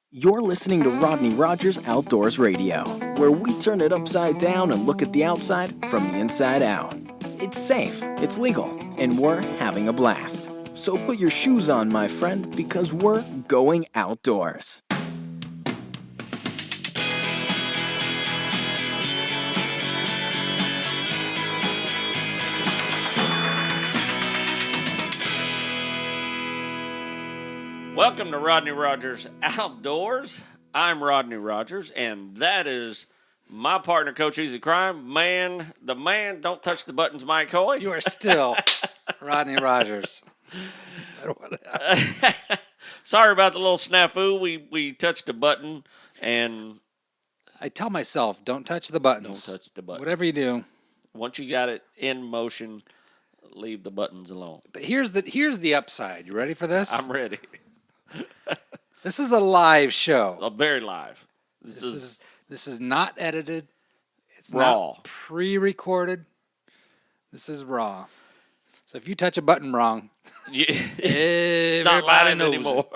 You're listening to Rodney Rogers Outdoors Radio, where we turn it upside down and look at the outside from the inside out. It's safe, it's legal, and we're having a blast. So put your shoes on, my friend, because we're going outdoors. Welcome to Rodney Rogers Outdoors. I'm Rodney Rogers, and that is my partner, Coach Easy Crime. The man, don't touch the buttons, Mike Hoy. You are still Rodney Rogers. Sorry about the little snafu. We touched a button, and I tell myself, don't touch the buttons. don't touch the button. Whatever you do. Once you got it in motion, leave the buttons alone. But here's the upside. You ready for this? I'm ready. This is a live show. Very live. This is not edited. It's raw. Not pre-recorded. This is raw. So if you touch a button wrong, it's not live anymore.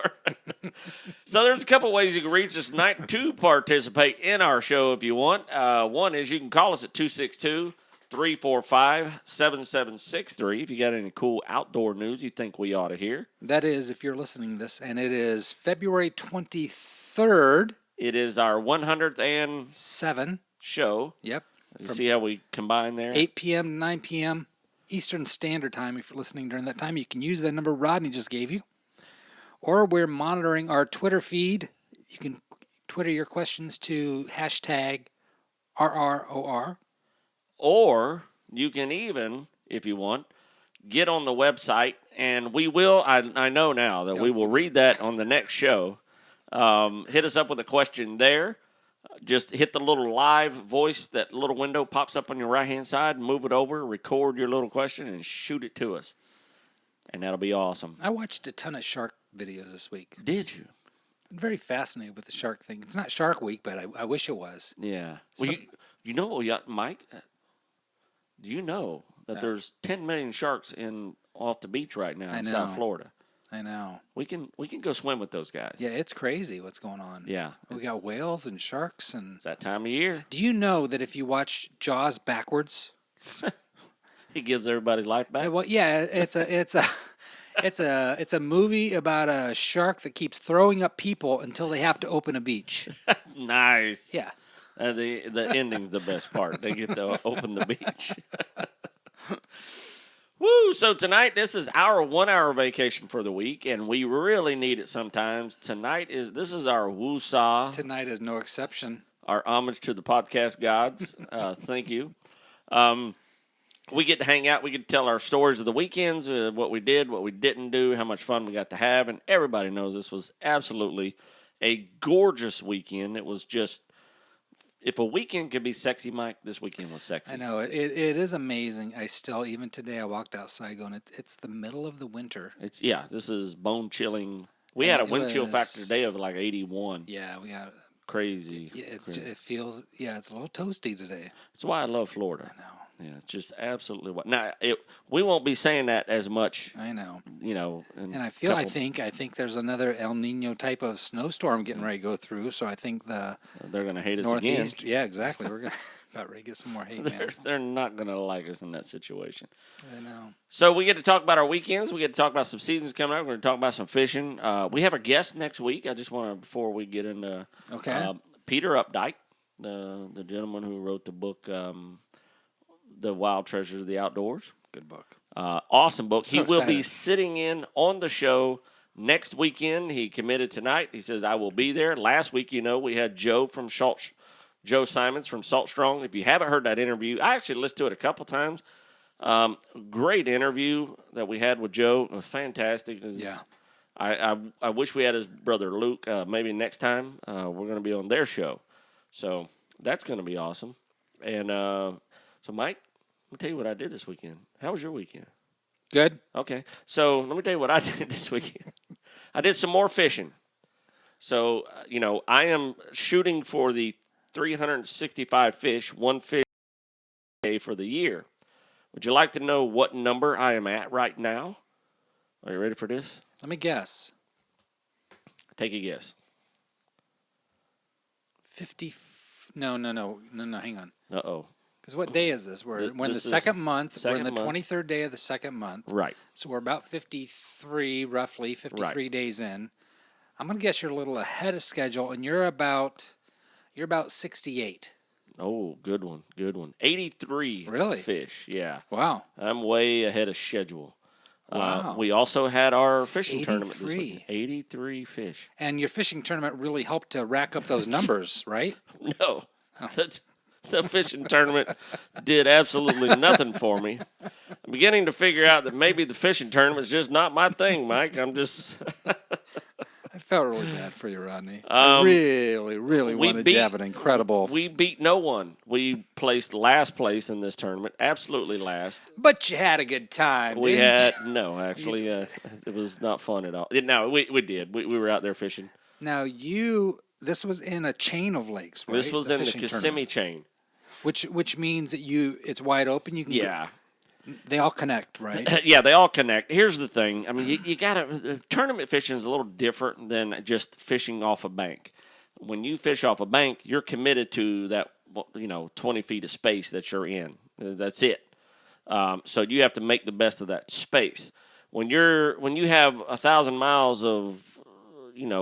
So there's a couple ways you can reach us tonight to participate in our show if you want. One is you can call us at 262-345-7763 if you got any cool outdoor news you think we ought to hear. That is, if you're listening to this, and it is February 23rd. It is our 107 show. Yep. You see how we combine there? 8 p.m. to 9 p.m. Eastern Standard Time. If you're listening during that time, you can use the number Rodney just gave you. Or we're monitoring our Twitter feed. You can Twitter your questions to hashtag RROR. Or you can even, if you want, get on the website, and we will, I know now that we will read that on the next show. Hit us up with a question there. Just hit the little live voice, that little window pops up on your right-hand side, move it over, record your little question, and shoot it to us. And that'll be awesome. I watched a ton of shark videos this week. Did you? I'm very fascinated with the shark thing. It's not Shark Week, but I wish it was. Yeah. Well, you know, Mike, do you know that there's 10 million sharks off the beach right now in South Florida? I know. We can go swim with those guys. Yeah, it's crazy what's going on. Yeah. We got whales and sharks and It's that time of year. Do you know that if you watch Jaws backwards, he gives everybody's life back? Well, yeah, it's a movie about a shark that keeps throwing up people until they have to open a beach. Nice. Yeah. The ending's the best part. They get to open the beach. Woo! So tonight, this is our 1 hour vacation for the week, and we really need it sometimes. This is our woo-saw. Tonight is no exception. Our homage to the podcast gods. Thank you. We get to hang out. We get to tell our stories of the weekends, what we did, what we didn't do, how much fun we got to have, and everybody knows this was absolutely a gorgeous weekend. It was just, if a weekend could be sexy, Mike, this weekend was sexy. I know. It is amazing. Even today, I walked outside going, it's the middle of the winter. This is bone-chilling. We had a wind chill factor today of like 81. Yeah, we got crazy. Yeah, it's a little toasty today. That's why I love Florida. I know. Yeah, it's just absolutely what. Now we won't be saying that as much. I know. You know, and I think there's another El Nino type of snowstorm getting ready to go through. So I think they're going to hate us Northeast. again. Yeah, exactly. We're gonna about ready to get some more hate. They're not going to like us in that situation. I know. So we get to talk about our weekends. We get to talk about some seasons coming up. We're going to talk about some fishing. We have a guest next week. I just want to, before we get into Peter Updike, the gentleman who wrote the book. The Wild Treasures of the Outdoors. Good book. Awesome book. So he will excited. be sitting in on the show next weekend. He committed tonight. He says, I will be there. Last week, we had Joe Simons from Salt Strong. If you haven't heard that interview, I actually listened to it a couple times. Great interview that we had with Joe. It was fantastic. Yeah. I wish we had his brother Luke. Maybe next time we're going to be on their show. So that's going to be awesome. And so, Mike, let me tell you what I did this weekend. How was your weekend? Good. Okay. So let me tell you what I did this weekend. I did some more fishing. So, I am shooting for the 365 fish, one fish a day for the year. Would you like to know what number I am at right now? Are you ready for this? Let me guess. Take a guess. No, hang on. Uh-oh. Because what day is this? We're in the second month. We're in the 23rd day of the second month. Right. So we're about 53, roughly 53 days in. I'm going to guess you're a little ahead of schedule, and you're about 68. Oh, good one. 83 fish, yeah. Wow. I'm way ahead of schedule. Wow. We also had our fishing 83. tournament this week. 83 fish. And your fishing tournament really helped to rack up those numbers, right? No. The fishing tournament did absolutely nothing for me. I'm beginning to figure out that maybe the fishing tournament is just not my thing, Mike. I'm just... I felt really bad for you, Rodney. I really wanted you to have an incredible... We beat no one. We placed last place in this tournament, absolutely last. But you had a good time, No, actually, it was not fun at all. No, we did. We were out there fishing. Now, this was in a chain of lakes, right? This was in the Kissimmee chain. Which means that it's wide open. You can they all connect, right? Yeah, they all connect. Here's the thing. I mean, you got to tournament fishing is a little different than just fishing off a bank. When you fish off a bank, you're committed to that 20 feet of space that you're in. That's it. So you have to make the best of that space. When you have 1,000 miles of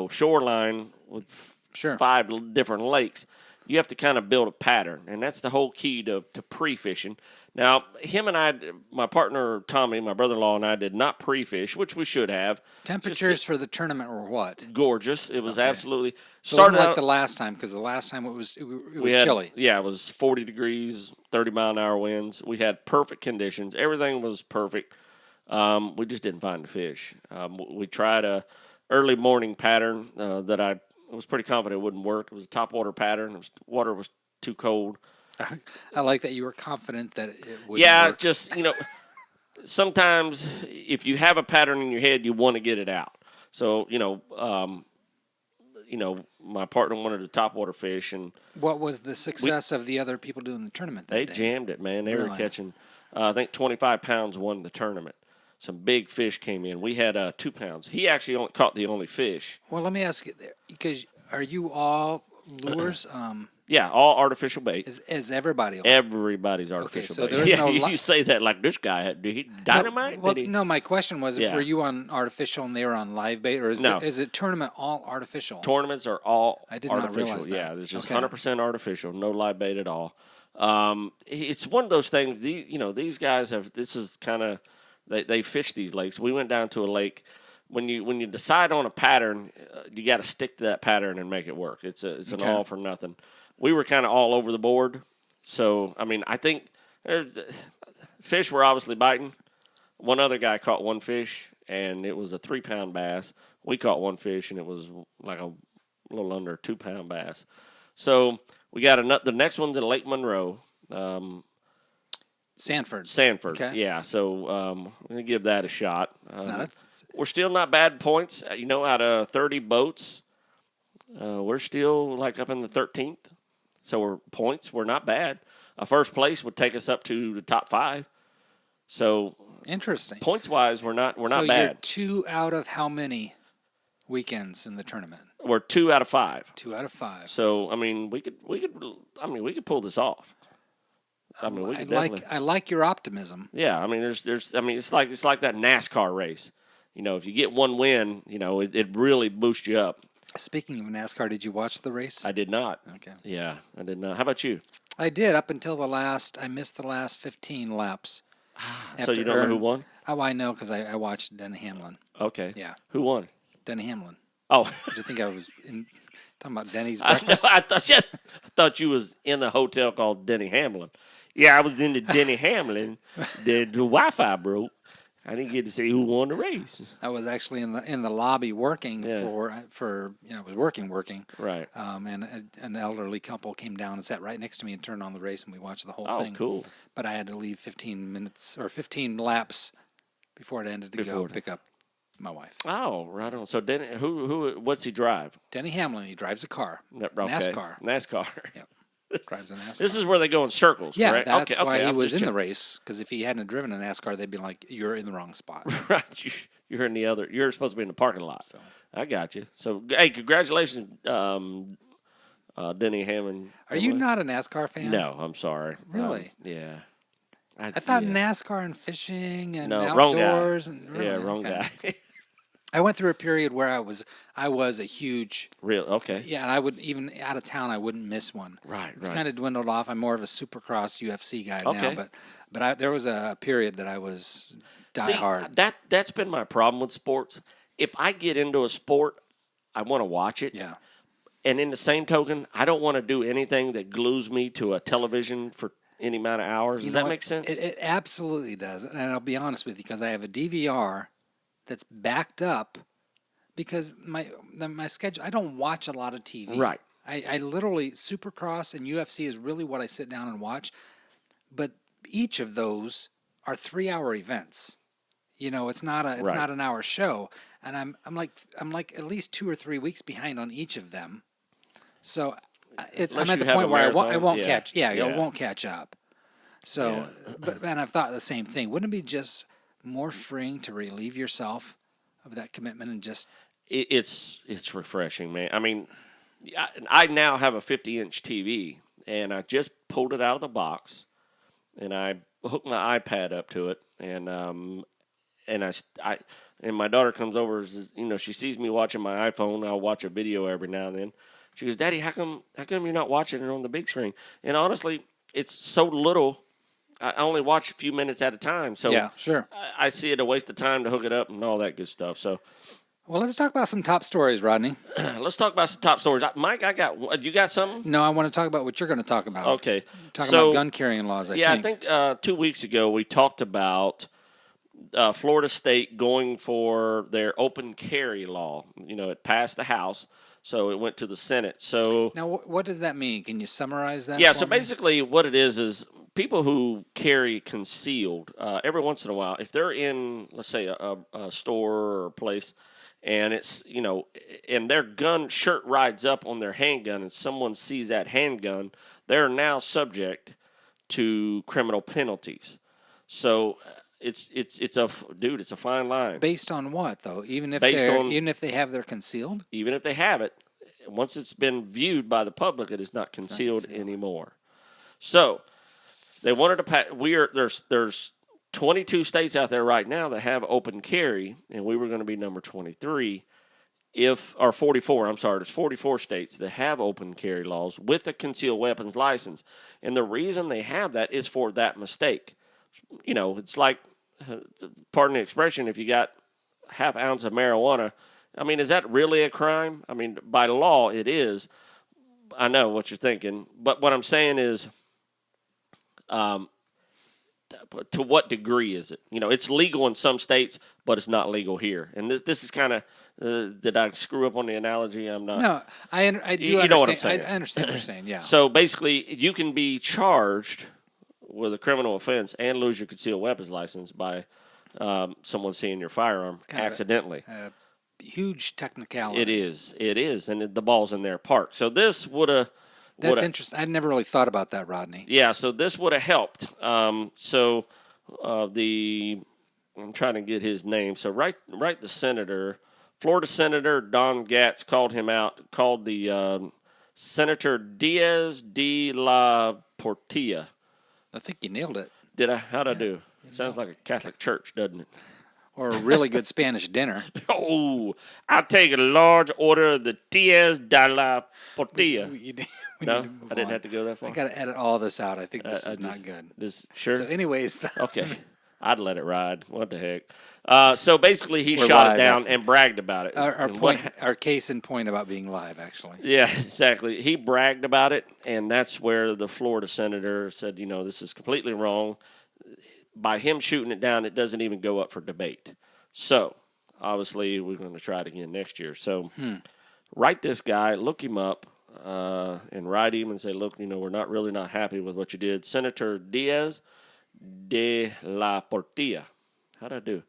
shoreline with 5 different lakes, you have to kind of build a pattern, and that's the whole key to pre-fishing. Now, him and I, my partner Tommy, my brother-in-law, and I did not pre-fish, which we should have. Temperatures for the tournament were what? Gorgeous. It was absolutely... So it wasn't like the last time, because the last time it was chilly. Yeah, it was 40 degrees, 30-mile-an-hour winds. We had perfect conditions. Everything was perfect. We just didn't find the fish. We tried a early morning pattern that I was pretty confident it wouldn't work. It was a topwater pattern. Water was too cold. I like that you were confident that it would work. Just, sometimes if you have a pattern in your head, you want to get it out. So, my partner wanted a topwater fish. And what was the success of the other people doing the tournament that day? They jammed it, man. They were catching, I think 25 pounds won the tournament. Some big fish came in. We had 2 pounds. He actually caught the only fish. Well, let me ask you, because are you all lures? Yeah, all artificial bait. Is everybody? Everybody's artificial bait. There's you say that like this guy. Did he dynamite? No, my question was, were you on artificial and they were on live bait, or is it tournament all artificial? Tournaments are all I did artificial. Not realize that. Yeah, it's just 100% artificial. No live bait at all. It's one of those things. These guys have. This is kind of. They fish these lakes. We went down to a lake. When you decide on a pattern, you got to stick to that pattern and make it work. It's an all for nothing. We were kind of all over the board. So, I mean, I think fish were obviously biting. One other guy caught one fish, and it was a 3-pound bass. We caught one fish, and it was like a little under a 2-pound bass. So we got the next one's at Lake Monroe. Sanford. Okay. Yeah. So I'm going to give that a shot. We're still not bad points. Out of 30 boats, we're still like up in the 13th. So we're not bad. A first place would take us up to the top 5. So interesting. Points wise, we're not bad. So you're 2 out of how many weekends in the tournament? We're 2 out of 5. 2 out of 5. So I mean, we could pull this off. I mean, I like your optimism. Yeah, I mean, it's like that NASCAR race. If you get one win, it really boosts you up. Speaking of NASCAR, did you watch the race? I did not. Okay. Yeah, I did not. How about you? I did up until I missed the last 15 laps. So you don't know who won? Oh, I know because I watched Denny Hamlin. Okay. Yeah. Who won? Denny Hamlin. Oh. Did you think I was talking about Denny's breakfast? I thought you was in a hotel called Denny Hamlin. Yeah, I was in the Denny Hamlin. The Wi-Fi broke. I didn't get to see who won the race. I was actually in the lobby working for I was working. Right. And an elderly couple came down and sat right next to me and turned on the race, and we watched the whole thing. Oh, cool. But I had to leave 15 laps before it ended to go pick up my wife. Oh, right on. So Denny, what's he drive? Denny Hamlin. He drives a car. Okay. NASCAR. Yep. Drives a NASCAR. This is where they go in circles, correct? Yeah, that's why he was in the race. Because if he hadn't driven a NASCAR, they'd be like, "You're in the wrong spot." Right. You're in the other. You're supposed to be in the parking lot. So I got you. So hey, congratulations Denny Hammond. Are you not a NASCAR fan? No, I'm sorry. Really? Yeah. I thought yeah. NASCAR and fishing and No, wrong guy. outdoors and really, Yeah, wrong okay. guy. I went through a period where I was a huge Real okay. yeah, and I would even out of town I wouldn't miss one. Right, It's right. kind of dwindled off. I'm more of a Supercross UFC guy Okay. now, but there was a period that I was die hard. That's been my problem with sports. If I get into a sport, I want to watch it. Yeah. And in the same token, I don't want to do anything that glues me to a television for any amount of hours. Does that make sense? It absolutely does. And I'll be honest with you, because I have a DVR that's backed up because my schedule, I don't watch a lot of TV. Right. I literally, Supercross and UFC is really what I sit down and watch. But each of those are 3-hour events. You know, it's not an hour show. And I'm like at least 2 or 3 weeks behind on each of them. So I'm at the point where I won't catch up. So, and I've thought the same thing. Wouldn't it be just more freeing to relieve yourself of that commitment and just? It's refreshing, man. I mean, I now have a 50-inch TV, and I just pulled it out of the box, and I hooked my iPad up to it, and my daughter comes over. She sees me watching my iPhone. I'll watch a video every now and then. She goes, "Daddy, how come you're not watching it on the big screen?" And honestly, it's so little. I only watch a few minutes at a time. So yeah, sure. I see it a waste of time to hook it up and all that good stuff. So, well, let's talk about some top stories, Rodney. Let's talk about some top stories. Mike, you got something? No, I want to talk about what you're going to talk about. Okay. About gun carrying laws, I think 2 weeks ago we talked about Florida State going for their open carry law. It passed the House. So it went to the Senate. So now, what does that mean? Can you summarize that? Yeah. So basically, what it is people who carry concealed every once in a while, if they're in, let's say, a store or a place, and it's and their shirt rides up on their handgun, and someone sees that handgun, they're now subject to criminal penalties. So it's a fine line. Based on what though? Even if they have their concealed? Even if they have it, once it's been viewed by the public, it is not concealed anymore. So they wanted to pass. There's 22 states out there right now that have open carry, and we were going to be number 23. Or 44, I'm sorry, there's 44 states that have open carry laws with a concealed weapons license. And the reason they have that is for that mistake. It's like, pardon the expression, if you got half ounce of marijuana, I mean, is that really a crime? I mean, by law, it is. I know what you're thinking. But what I'm saying is, to what degree is it? It's legal in some states, but it's not legal here. And this is kind of, did I screw up on the analogy? I'm not. No, I do you understand. know what I'm saying. I understand what you're saying, yeah. So basically, you can be charged with a criminal offense and lose your concealed weapons license by someone seeing your firearm accidentally. Huge technicality. It is, and the ball's in their park. So this would have. That's interesting. I'd never really thought about that, Rodney. Yeah, so this would have helped. I'm trying to get his name. So right, the senator, Florida Senator Don Gatz called him out. Called the Senator Diaz de la Portilla. I think you nailed it. Did I? How'd I do? It sounds like a Catholic church, doesn't it? Or a really good Spanish dinner. Oh, I'll take a large order of the Diaz de la Portilla. No, I didn't have to go that far. I got to edit all this out. I think this is not good. Sure? So anyways. Okay. I'd let it ride. What the heck? So basically he shot it down and bragged about it. Our case in point about being live, actually. Yeah, exactly. He bragged about it, and that's where the Florida senator said, this is completely wrong. By him shooting it down, it doesn't even go up for debate. So, obviously, we're going to try it again next year. So, write this guy, look him up, and write him and say, look, we're not happy with what you did. Senator Diaz de la Portilla. How'd I do?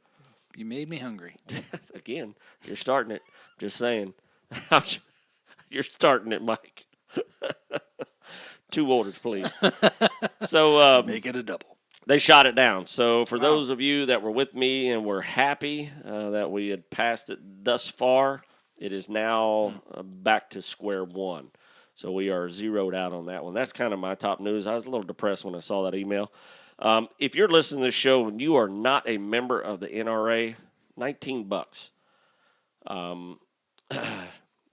You made me hungry. Again, you're starting it. Just saying. You're starting it, Mike. 2 orders, please. So make it a double. They shot it down. So for those of you that were with me and were happy that we had passed it thus far, it is now back to square one. So we are zeroed out on that one. That's kind of my top news. I was a little depressed when I saw that email. If you're listening to this show and you are not a member of the NRA, $19.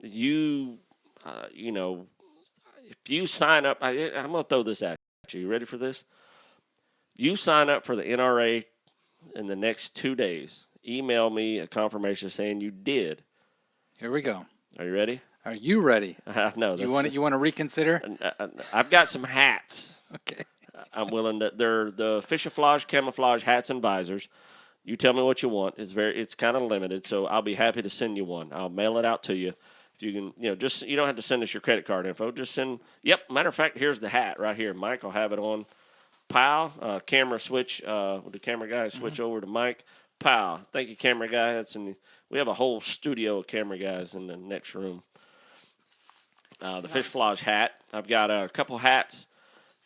If you sign up, I'm going to throw this at you. You ready for this? You sign up for the NRA in the next 2 days. Email me a confirmation saying you did. Here we go. Are you ready? Are you ready? No. You want to reconsider? I've got some hats. Okay. I'm willing to. They're the Fisher-Flage camouflage hats and visors. You tell me what you want. It's kind of limited, so I'll be happy to send you one. I'll mail it out to you. If you can, you don't have to send us your credit card info. Just send. Yep. Matter of fact, here's the hat right here. Mike will have it on. Pow. Camera switch. The camera guy switch over to Mike. Pow. Thank you, camera guy. We have a whole studio of camera guys in the next room. The Fisher-Flage hat. I've got a couple hats.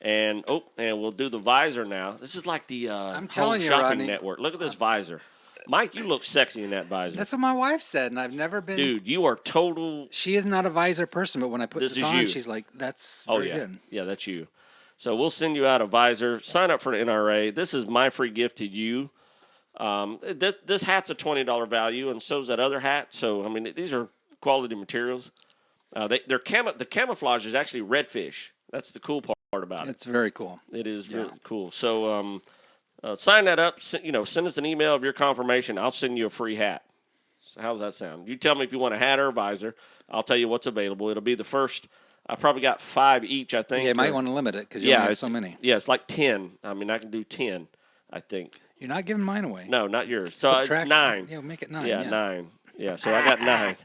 And we'll do the visor now. This is like the I'm Home telling you, Shopping Rodney. Network. Look at this visor. Mike, you look sexy in that visor. That's what my wife said, and I've never been. Dude, you are total. She is not a visor person, but when I put this on, she's like, "That's very good." Yeah, that's you. So we'll send you out a visor. Sign up for the NRA. This is my free gift to you. This hat's a $20 value, and so's that other hat. So I mean, these are quality materials. The camouflage is actually redfish. That's the cool part about it. It's very cool. It is really cool. So sign that up. Send us an email of your confirmation. I'll send you a free hat. So how's that sound? You tell me if you want a hat or a visor. I'll tell you what's available. It'll be the first. I probably got 5 each, I think. Yeah, you might want to limit it because you only have so many. Yeah, it's like 10. I mean, I can do 10, I think. You're not giving mine away. No, not yours. So it's 9. Yeah, make it 9. Yeah, 9. Yeah, so I got 9.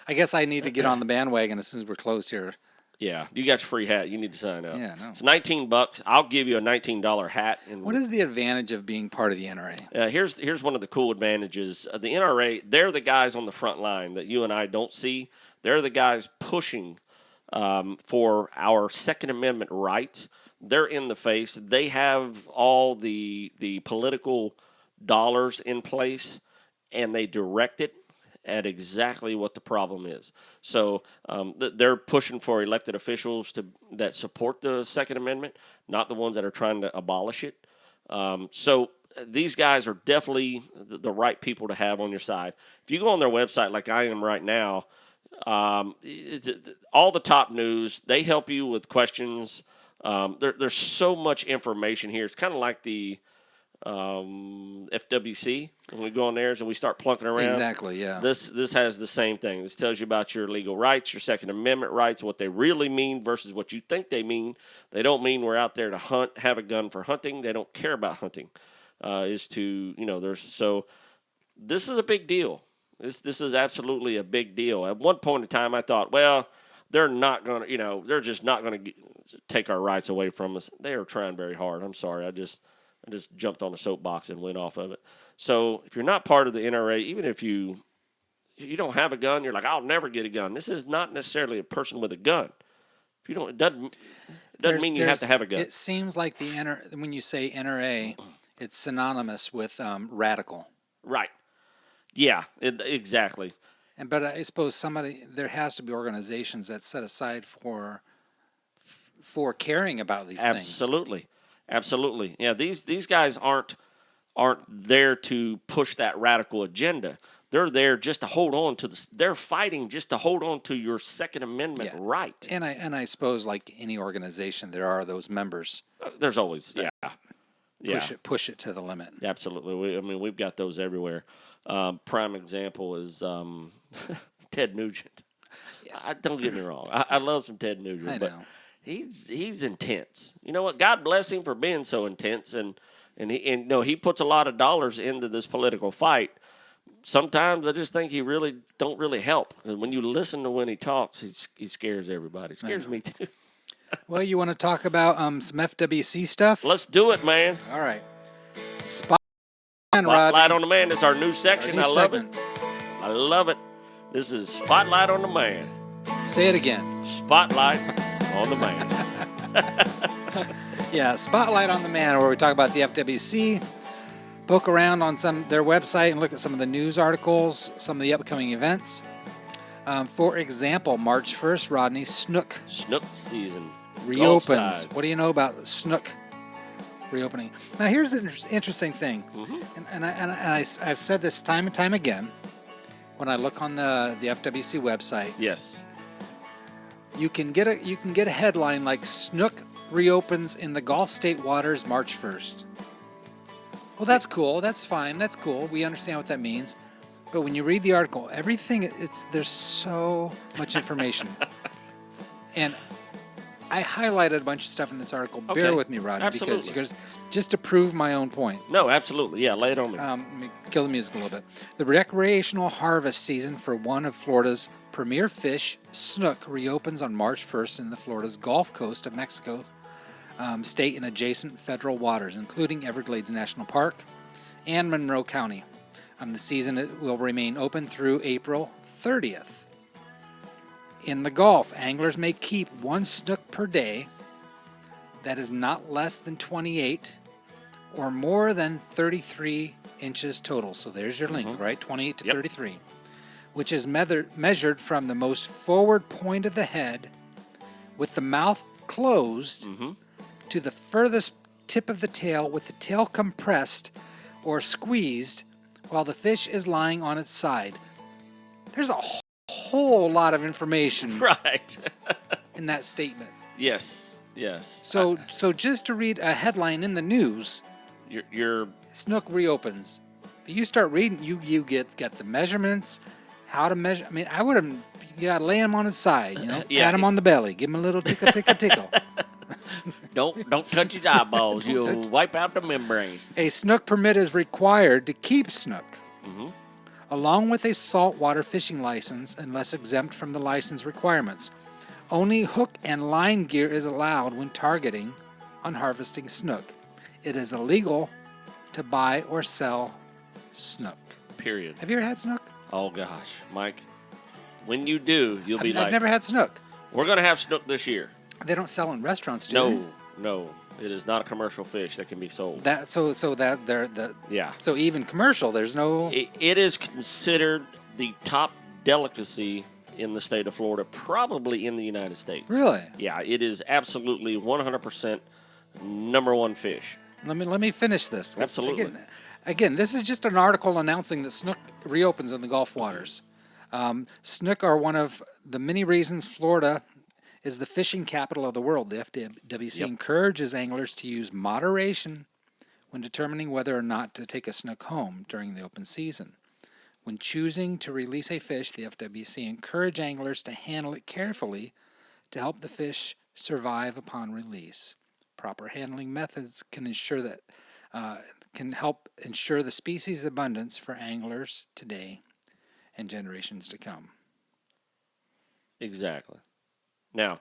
I guess I need to get on the bandwagon as soon as we're closed here. Yeah, you got your free hat. You need to sign up. Yeah, no. It's $19. I'll give you a $19 hat. And what is the advantage of being part of the NRA? Here's one of the cool advantages. The NRA, they're the guys on the front line that you and I don't see. They're the guys pushing for our Second Amendment rights. They're in the face. They have all the political dollars in place, and they direct it at exactly what the problem is. So they're pushing for elected officials that support the Second Amendment, not the ones that are trying to abolish it. So these guys are definitely the right people to have on your side. If you go on their website like I am right now, all the top news, they help you with questions. There's so much information here. It's kind of like the FWC when we go on there and we start plunking around. Exactly, yeah. This has the same thing. This tells you about your legal rights, your Second Amendment rights, what they really mean versus what you think they mean. They don't mean we're out there to hunt, have a gun for hunting. They don't care about hunting. So this is a big deal. This is absolutely a big deal. At one point in time, I thought, well, they're not going to, they're just not going to take our rights away from us. They are trying very hard. I'm sorry. I just jumped on a soapbox and went off of it. So if you're not part of the NRA, even if you don't have a gun, you're like, I'll never get a gun. This is not necessarily a person with a gun. If you don't, it doesn't mean you have to have a gun. It seems like when you say NRA, it's synonymous with radical. Right. Yeah. Exactly. But I suppose there has to be organizations that set aside for caring about these things. Absolutely. Yeah, these guys aren't there to push that radical agenda. They're there just to hold on to they're fighting just to hold on to your Second Amendment right. And I suppose like any organization, there are those members. There's always push it to the limit. Absolutely. We've got those everywhere. Prime example is Ted Nugent. Don't get me wrong. I love some Ted Nugent. I know. But he's intense. You know what? God bless him for being so intense, and he puts a lot of dollars into this political fight. Sometimes I just think he really don't really help. And when you listen to when he talks, he scares everybody. Scares me too. Well, you want to talk about some FWC stuff? Let's do it, man. All right. Spotlight on the Man. That's our new section. Our new segment. I love it. This is Spotlight on the Man. Say it again. Spotlight on the Man. Yeah, Spotlight on the Man, where we talk about the FWC, poke around on their website and look at some of the news articles, some of the upcoming events. For example, March 1st, Rodney, snook Snook season. reopens. Gulf side. What do you know about snook reopening? Now, here's an interesting thing, I've said this time and time again. When I look on the FWC website, Yes. you can get a headline like "Snook reopens in the Gulf state waters March 1st." Well, that's cool. That's fine. That's cool. We understand what that means. But when you read the article, there's so much information. And I highlighted a bunch of stuff in this article. Okay. Bear with me, Rodney, Absolutely. because just to prove my own point. No, absolutely. Yeah, lay it on me. Let me kill the music a little bit. The recreational harvest season for one of Florida's premier fish, snook, reopens on March 1st in the Florida's Gulf Coast of Mexico state and adjacent federal waters, including Everglades National Park and Monroe County. The season will remain open through April 30th. In the Gulf, anglers may keep one snook per day that is not less than 28 or more than 33 inches total. So there's your link, right? 28 to 33, which is measured from the most forward point of the head with the mouth closed to the furthest tip of the tail with the tail compressed or squeezed while the fish is lying on its side. There's a whole lot of information Right. in that statement. Yes. So just to read a headline in the news, You're snook reopens. But you start reading, you get the measurements, how to measure. I mean, I would have, you got to lay him on his side, Yeah. pat him on the belly, give him a little tickle. don't touch his eyeballs. You'll wipe out the membrane. A snook permit is required to keep snook, along with a saltwater fishing license, unless exempt from the license requirements. Only hook and line gear is allowed when targeting on harvesting snook. It is illegal to buy or sell snook. Period. Have you ever had snook? Oh gosh, Mike. When you do, you'll be like, I've never had snook. we're gonna have snook this year. They don't sell in restaurants, do they? No. It is not a commercial fish that can be sold. So even commercial, there's no. It is considered the top delicacy in the state of Florida, probably in the United States. Really? Yeah, it is absolutely 100% number one fish. Let me finish this. Absolutely. Again, this is just an article announcing that snook reopens in the Gulf waters. Snook are one of the many reasons Florida is the fishing capital of the world. The FWC encourages anglers to use moderation when determining whether or not to take a snook home during the open season. When choosing to release a fish, the FWC encourage anglers to handle it carefully to help the fish survive upon release. Proper handling methods can help ensure the species abundance for anglers today and generations to come. Exactly. Now,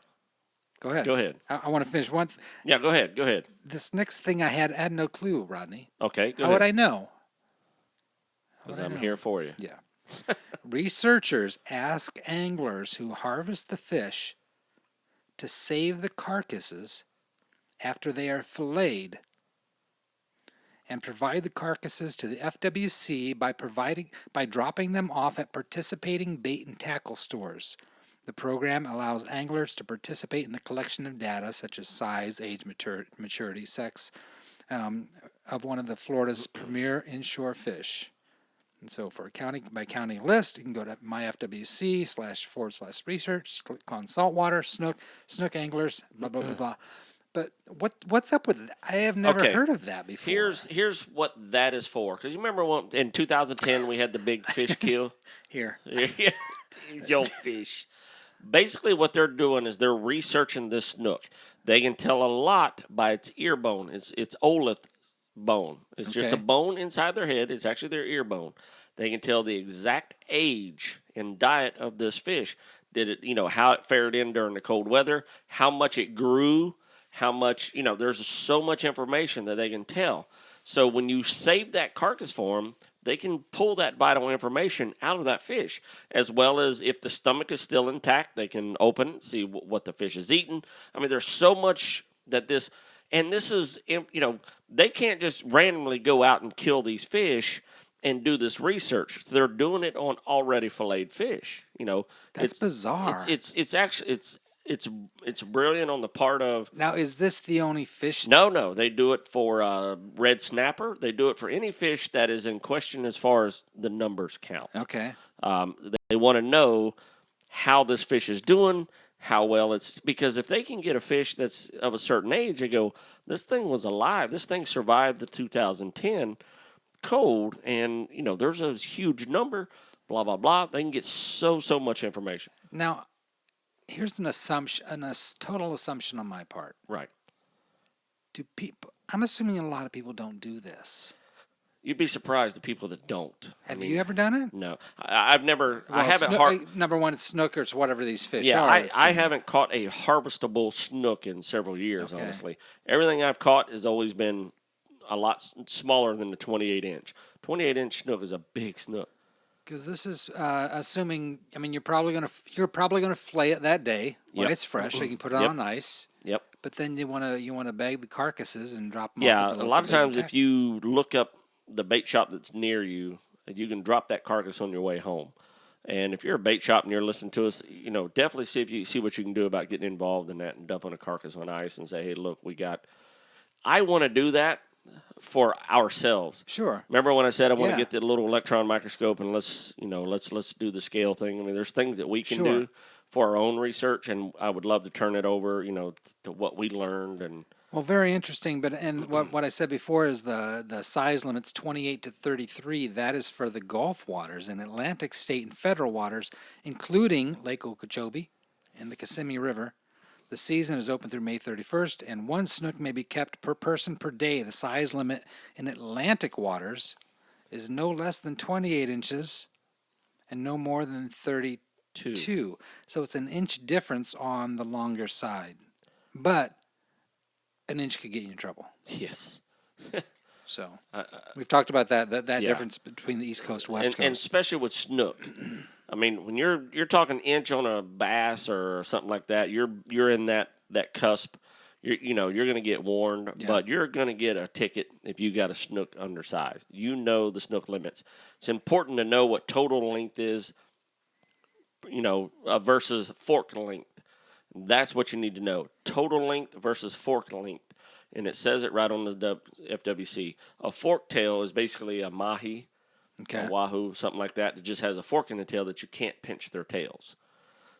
Go ahead. I want to finish one. Yeah, go ahead. This next thing I had no clue, Rodney. Okay, go How ahead. would I know? Because I'm here for you. Yeah. Researchers ask anglers who harvest the fish to save the carcasses after they are filleted and provide the carcasses to the FWC by dropping them off at participating bait and tackle stores. The program allows anglers to participate in the collection of data such as size, age, maturity, sex of one of the Florida's premier inshore fish. And so for a county by county list, you can go to myfwc//research, click on saltwater, snook anglers, blah, blah, blah, blah. But what's up with it? I have never heard of that before. Here's what that is for. Because you remember in 2010 we had the big fish kill? Here. These old fish. Basically what they're doing is they're researching this snook. They can tell a lot by its ear bone. It's otolith bone. It's just a bone inside their head. It's actually their ear bone. They can tell the exact age and diet of this fish. Did it, how it fared in during the cold weather, how much it grew, how much, there's so much information that they can tell. So when you save that carcass for them, they can pull that vital information out of that fish, as well as if the stomach is still intact, they can open it, see what the fish is eating. I mean, there's so much that this is, they can't just randomly go out and kill these fish and do this research. They're doing it on already filleted fish. That's bizarre. It's actually it's brilliant on the part of. Now, is this the only fish? No, they do it for red snapper. They do it for any fish that is in question as far as the numbers count. Okay. They want to know how this fish is doing, how well it's, because if they can get a fish that's of a certain age, they go, this thing was alive. This thing survived the 2010 cold, and there's a huge number. Blah blah blah. They can get so much information. Now, here's an assumption, total assumption on my part. Right. I'm assuming a lot of people don't do this. You'd be surprised the people that don't. Have you ever done it? No, I've never. Well, I haven't. Number one, it's snook or it's whatever these fish are. Yeah, I haven't caught a harvestable snook in several years. Okay. Honestly, everything I've caught has always been a lot smaller than the 28-inch. 28-inch snook is a big snook. Because this is assuming. I mean, you're probably gonna flay it that day when it's fresh, so you can put it on ice. Yep. But then you wanna bag the carcasses and drop them. Yeah, off a lot of times if you look up the bait shop that's near you, you can drop that carcass on your way home. And if you're a bait shop and you're listening to us, definitely see what you can do about getting involved in that and dumping a carcass on ice and say, hey, look, I want to do that for ourselves. Sure. Remember when I said I want to get the little electron microscope and let's do the scale thing. I mean, there's things that we can do for our own research, and I would love to turn it over, to what we learned. And well, very interesting. But what I said before is the size limit's 28 to 33. That is for the Gulf waters and Atlantic state and federal waters, including Lake Okeechobee and the Kissimmee River. The season is open through May 31st, and one snook may be kept per person per day. The size limit in Atlantic waters is no less than 28 inches and no more than 32. So it's an inch difference on the longer side. But an inch could get you in trouble. Yes. So we've talked about that difference between the East Coast, West Coast. And especially with snook. I mean, when you're talking inch on a bass or something like that, you're in that cusp. You're going to get warned, but you're going to get a ticket if you got a snook undersized. The snook limits. It's important to know what total length is, versus fork length. That's what you need to know. Total length versus fork length. And it says it right on the FWC. A fork tail is basically a mahi, a wahoo, something like that. That just has a fork in the tail that you can't pinch their tails.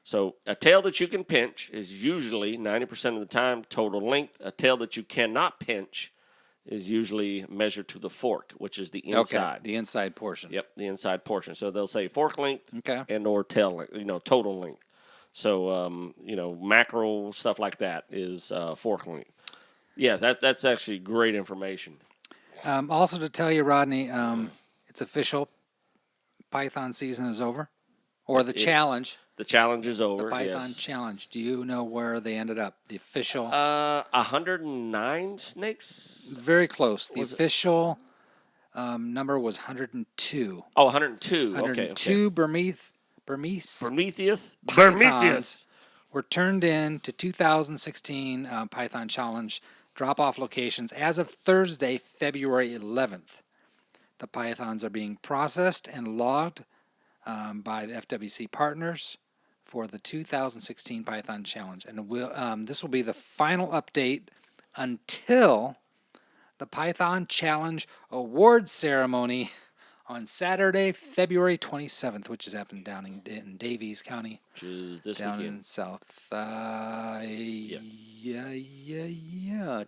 So a tail that you can pinch is usually 90% of the time total length. A tail that you cannot pinch is usually measured to the fork, which is the inside. Okay, the inside portion. Yep, the inside portion. So they'll say fork length and or tail length, total length. So, mackerel, stuff like that is fork length. Yeah, that's actually great information. Also to tell you, Rodney, it's official. Python season is over. Or the challenge. The challenge is over, the Python challenge. Do you know where they ended up? The official? 109 snakes? Very close. The official number was 102. Oh, 102. 102 okay. Prometheus were turned in to 2016 Python Challenge drop-off locations as of Thursday, February 11th. The pythons are being processed and logged by the FWC partners for the 2016 Python Challenge. And this will be the final update until the Python Challenge award ceremony on Saturday, February 27th, which is happening down in Davies County. Which is this down weekend. In South. Yes.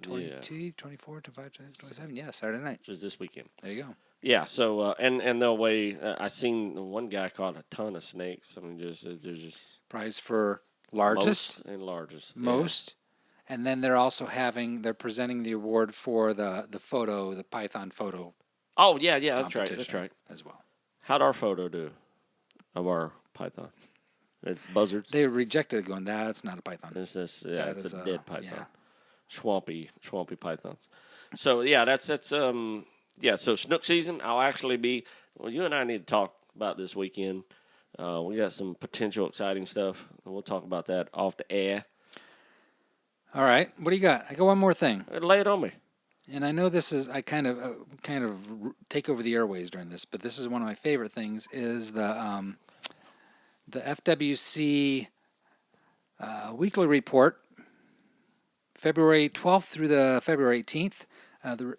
22, 24, 25, 27. Yeah, Saturday night. Which is this weekend. There you go. Yeah, so, and they'll weigh, I seen one guy caught a ton of snakes. I mean, there's just. Prize for largest. Most and largest. Most. Yeah. And then they're presenting the award for the Python photo. Oh, yeah, that's right. As well. How'd our photo do of our python? Buzzards? They rejected it going, that's not a python. It's a dead python. Yeah. Swampy pythons. So, yeah, so snook season, I'll actually be, you and I need to talk about this weekend. We got some potential exciting stuff. We'll talk about that off the air. All right. What do you got? I got one more thing. Lay it on me. And I know this is, I kind of take over the airways during this, but this is one of my favorite things is the FWC weekly report, February 12th through the February 18th.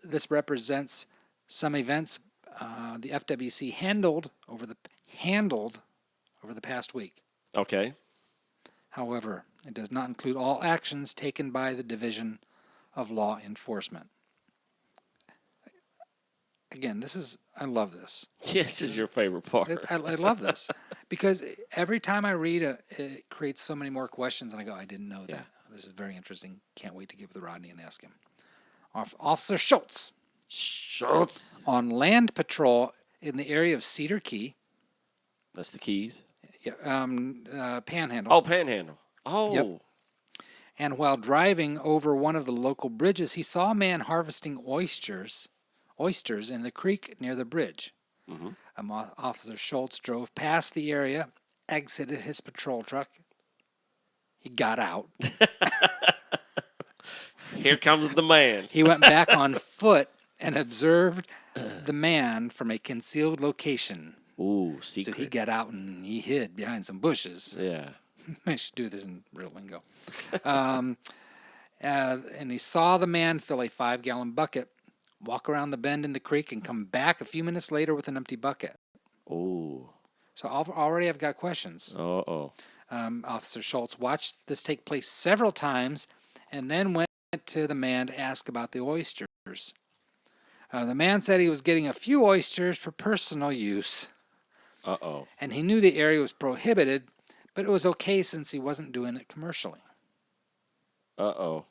This represents some events the FWC handled over the past week. Okay. However, it does not include all actions taken by the Division of Law Enforcement. Again, I love this. This is your favorite part. I love this because every time I read it creates so many more questions, and I go, I didn't know that. Yeah. This is very interesting. Can't wait to get with Rodney and ask him. Officer Schultz on land patrol in the area of Cedar Key. That's the Keys? Yeah, Panhandle. Oh, Panhandle. Oh. Yep. And while driving over one of the local bridges, he saw a man harvesting oysters in the creek near the bridge. Mm-hmm. Officer Schultz drove past the area, exited his patrol truck. He got out. Here comes the man. He went back on foot and observed the man from a concealed location. Ooh, secret. So he got out and he hid behind some bushes. Yeah. I should do this in real lingo. And he saw the man fill a 5-gallon bucket, walk around the bend in the creek, and come back a few minutes later with an empty bucket. Ooh. So already I've got questions. Uh-oh. Officer Schultz watched this take place several times and then went to the man to ask about the oysters. The man said he was getting a few oysters for personal use. Uh-oh. And he knew the area was prohibited, but it was okay since he wasn't doing it commercially. Uh-oh.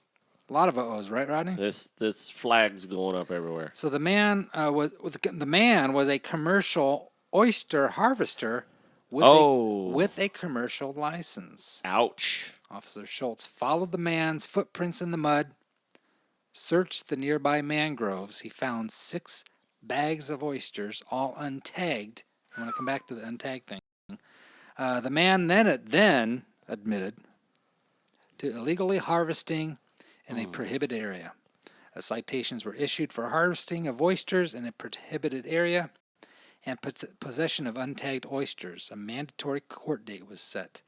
A lot of uh-ohs, right, Rodney? This flag's going up everywhere. So the man was a commercial oyster harvester with a commercial license. Ouch. Officer Schultz followed the man's footprints in the mud, searched the nearby mangroves. He found 6 bags of oysters, all untagged. I want to come back to the untagged thing. The man then admitted to illegally harvesting in a prohibited area. Citations were issued for harvesting of oysters in a prohibited area and possession of untagged oysters. A mandatory court date was set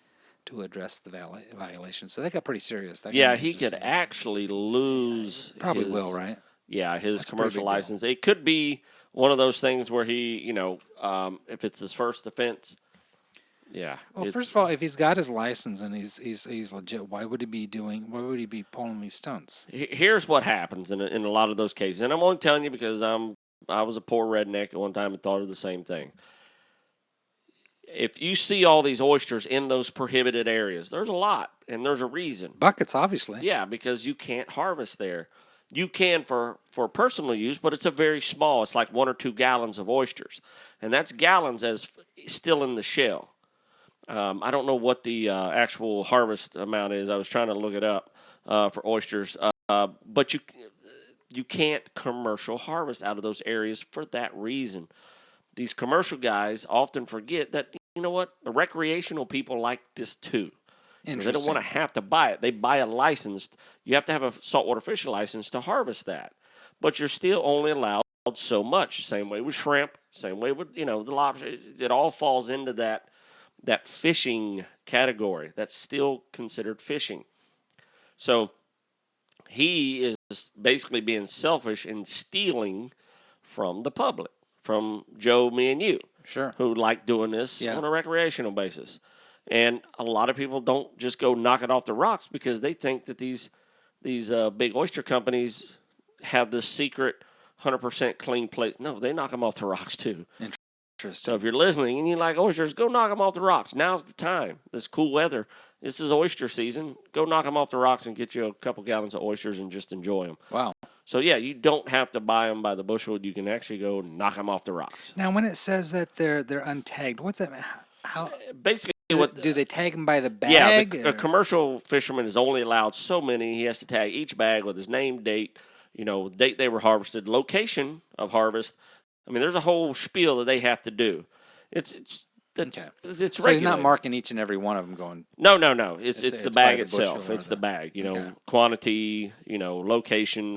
to address the violation. So that got pretty serious. Yeah, he could actually lose. Probably will, right? Yeah, his commercial license. It could be one of those things where he, if it's his first offense. Yeah. Well, first of all, if he's got his license and he's legit, why would he be pulling these stunts? Here's what happens in a lot of those cases, and I'm only telling you because I was a poor redneck at one time and thought of the same thing. If you see all these oysters in those prohibited areas, there's a lot, and there's a reason. Buckets, obviously. Yeah, because you can't harvest there. You can for personal use, but it's a very small. It's like 1 or 2 gallons of oysters, and that's gallons as still in the shell. I don't know what the actual harvest amount is. I was trying to look it up for oysters, but you can't commercial harvest out of those areas for that reason. These commercial guys often forget that, you know what, the recreational people like this too. They don't want to have to buy it. They buy a licensed. You have to have a saltwater fishing license to harvest that. But you're still only allowed so much. Same way with shrimp. Same way with, the lobster. It all falls into that fishing category. That's still considered fishing. So he is basically being selfish and stealing from the public, from Joe, me, and you. Sure. Who like doing this on a recreational basis. And a lot of people don't just go knock it off the rocks because they think that these big oyster companies have this secret 100% clean place. No, they knock them off the rocks too. Interesting. So if you're listening and you like oysters, go knock them off the rocks. Now's the time. This cool weather. This is oyster season. Go knock them off the rocks and get you a couple gallons of oysters and just enjoy them. Wow. So, yeah, you don't have to buy them by the bushel. You can actually go knock them off the rocks. Now, when it says that they're untagged, what's that? How basically do they tag them by the bag? Yeah, a commercial fisherman is only allowed so many. He has to tag each bag with his name, date, date they were harvested, location of harvest. I mean, there's a whole spiel that they have to do. It's so he's not marking each and every one of them going. No. It's the bag itself. It's the bag. Quantity. Location.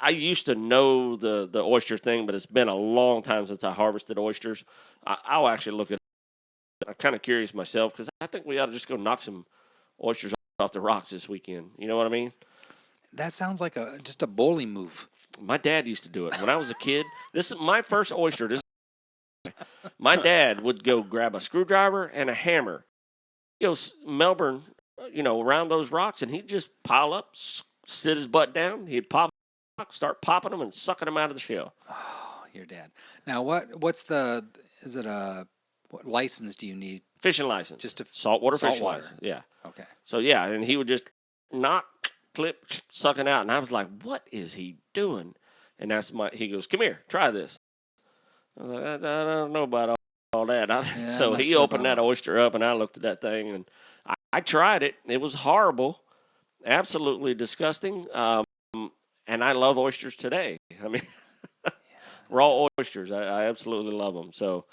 I used to know the oyster thing, but it's been a long time since I harvested oysters. I'll actually look at it. I'm kind of curious myself because I think we ought to just go knock some oysters off the rocks this weekend. You know what I mean? That sounds like just a bowling move. My dad used to do it when I was a kid. This is my first oyster. My dad would go grab a screwdriver and a hammer. Melbourne, around those rocks, and he'd just pile up, sit his butt down. He'd start popping them and sucking them out of the shell. Oh, your dad. Now, what license do you need? Fishing license. Just a saltwater fishing license. Yeah. Okay. So, yeah, and he would just clip, sucking out. And I was like, what is he doing? And he goes, come here, try this. I was like, I don't know about all that. So he opened that oyster up, and I looked at that thing, and I tried it. It was horrible, absolutely disgusting. And I love oysters today. I mean, raw oysters, I absolutely love them. So,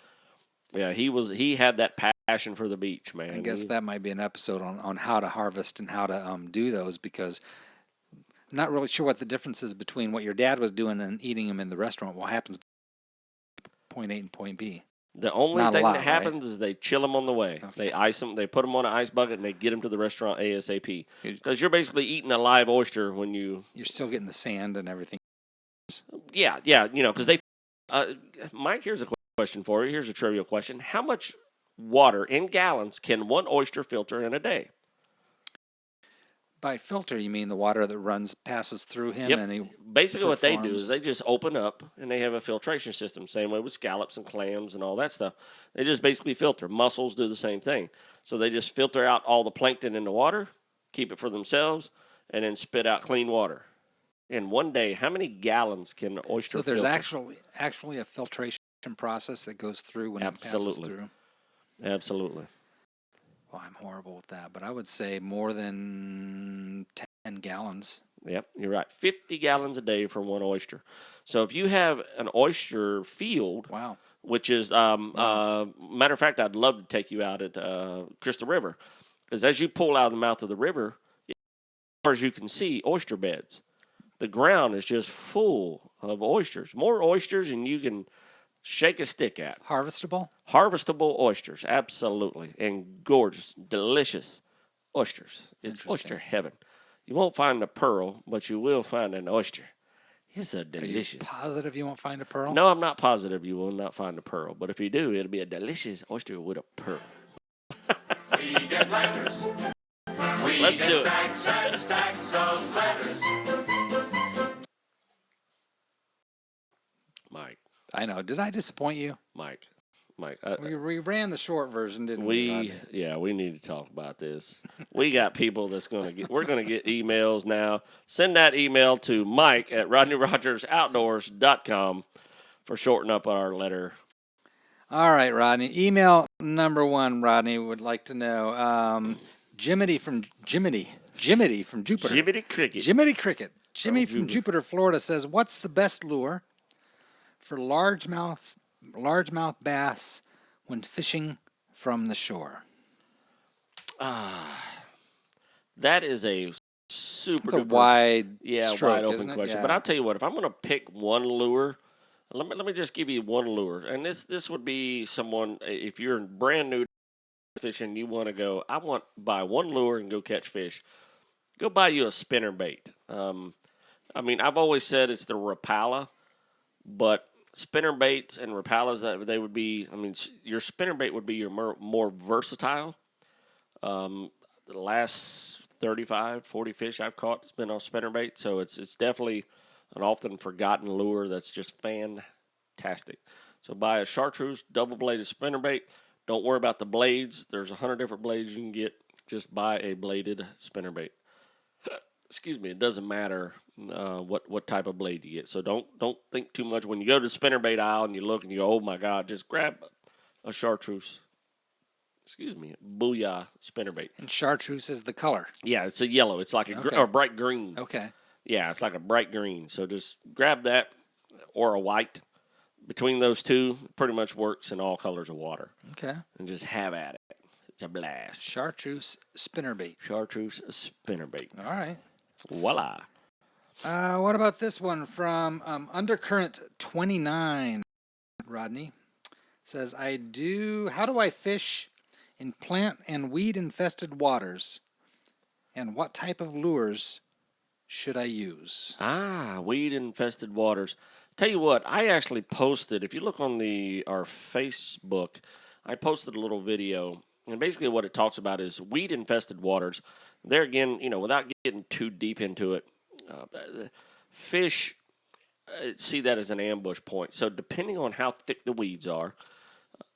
yeah, he had that passion for the beach, man. I guess that might be an episode on how to harvest and how to do those, because I'm not really sure what the difference is between what your dad was doing and eating them in the restaurant. What happens point A and point B? The only thing that happens is they chill them on the way. Okay. They ice them. They put them on an ice bucket, and they get them to the restaurant ASAP. Because you're basically eating a live oyster when you're still getting the sand and everything. Yeah, because they. Mike, here's a question for you. Here's a trivial question. How much water in gallons can one oyster filter in a day? By filter, you mean the water that passes through him? Yep. And basically what they do is they just open up, and they have a filtration system. Same way with scallops and clams and all that stuff. They just basically filter. Mussels do the same thing. So they just filter out all the plankton in the water, keep it for themselves, and then spit out clean water. In one day, how many gallons can an oyster filter? So there's actually a filtration process that goes through when it passes through? Absolutely. Well, I'm horrible with that, but I would say more than 10 gallons. Yep, you're right. 50 gallons a day for one oyster. So if you have an oyster field, wow, which is, matter of fact, I'd love to take you out at Crystal River, because as you pull out of the mouth of the river, as far as you can see, oyster beds. The ground is just full of oysters. More oysters than you can shake a stick at. Harvestable? Harvestable oysters, absolutely. And gorgeous, delicious oysters. It's oyster heaven. You won't find a pearl, but you will find an oyster. It's a delicious. Are you positive you won't find a pearl? No, I'm not positive you will not find a pearl. But if you do, it'll be a delicious oyster with a pearl. We get letters. Let's do it. Stacks and stacks of letters. Mike. I know. Did I disappoint you? Mike. We ran the short version, didn't we? We need to talk about this. We got people we're going to get emails now. Send that email to Mike at RodneyRogersOutdoors.com for shorting up our letter. All right, Rodney. Email number 1, Rodney would like to know. Jiminy from Jupiter. Jiminy Cricket. Jimmy from Jupiter, Florida says, what's the best lure for largemouth bass when fishing from the shore? That is a super wide wide open question. Yeah. But I'll tell you what, if I'm going to pick one lure, let me just give you one lure. And this would be someone, if you're brand new to fishing, you want to go, I want to buy one lure and go catch fish. Go buy you a spinner bait. I've always said it's the Rapala, but spinner baits and Rapalas, they would be, your spinner bait would be your more versatile. The last 35, 40 fish I've caught has been on spinner bait, so it's definitely an often forgotten lure that's just fantastic. So buy a chartreuse double-bladed spinner bait. Don't worry about the blades. There's 100 different blades you can get. Just buy a bladed spinner bait. Excuse me, it doesn't matter what type of blade you get. So don't think too much. When you go to the spinnerbait aisle and you look and you go, oh my God, just grab a chartreuse. Booyah spinnerbait. And chartreuse is the color. Yeah, it's a yellow. It's like a bright green. Okay. Yeah, it's like a bright green. So just grab that or a white. Between those two, pretty much works in all colors of water. Okay. And just have at it. It's a blast. Chartreuse spinnerbait. Chartreuse spinnerbait. All right. Voila. What about this one from Undercurrent 29? Rodney says, how do I fish in plant and weed infested waters? And what type of lures should I use? Weed infested waters. Tell you what, I actually posted, if you look on our Facebook, I posted a little video, and basically what it talks about is weed infested waters. There again, without getting too deep into it, fish see that as an ambush point. So depending on how thick the weeds are,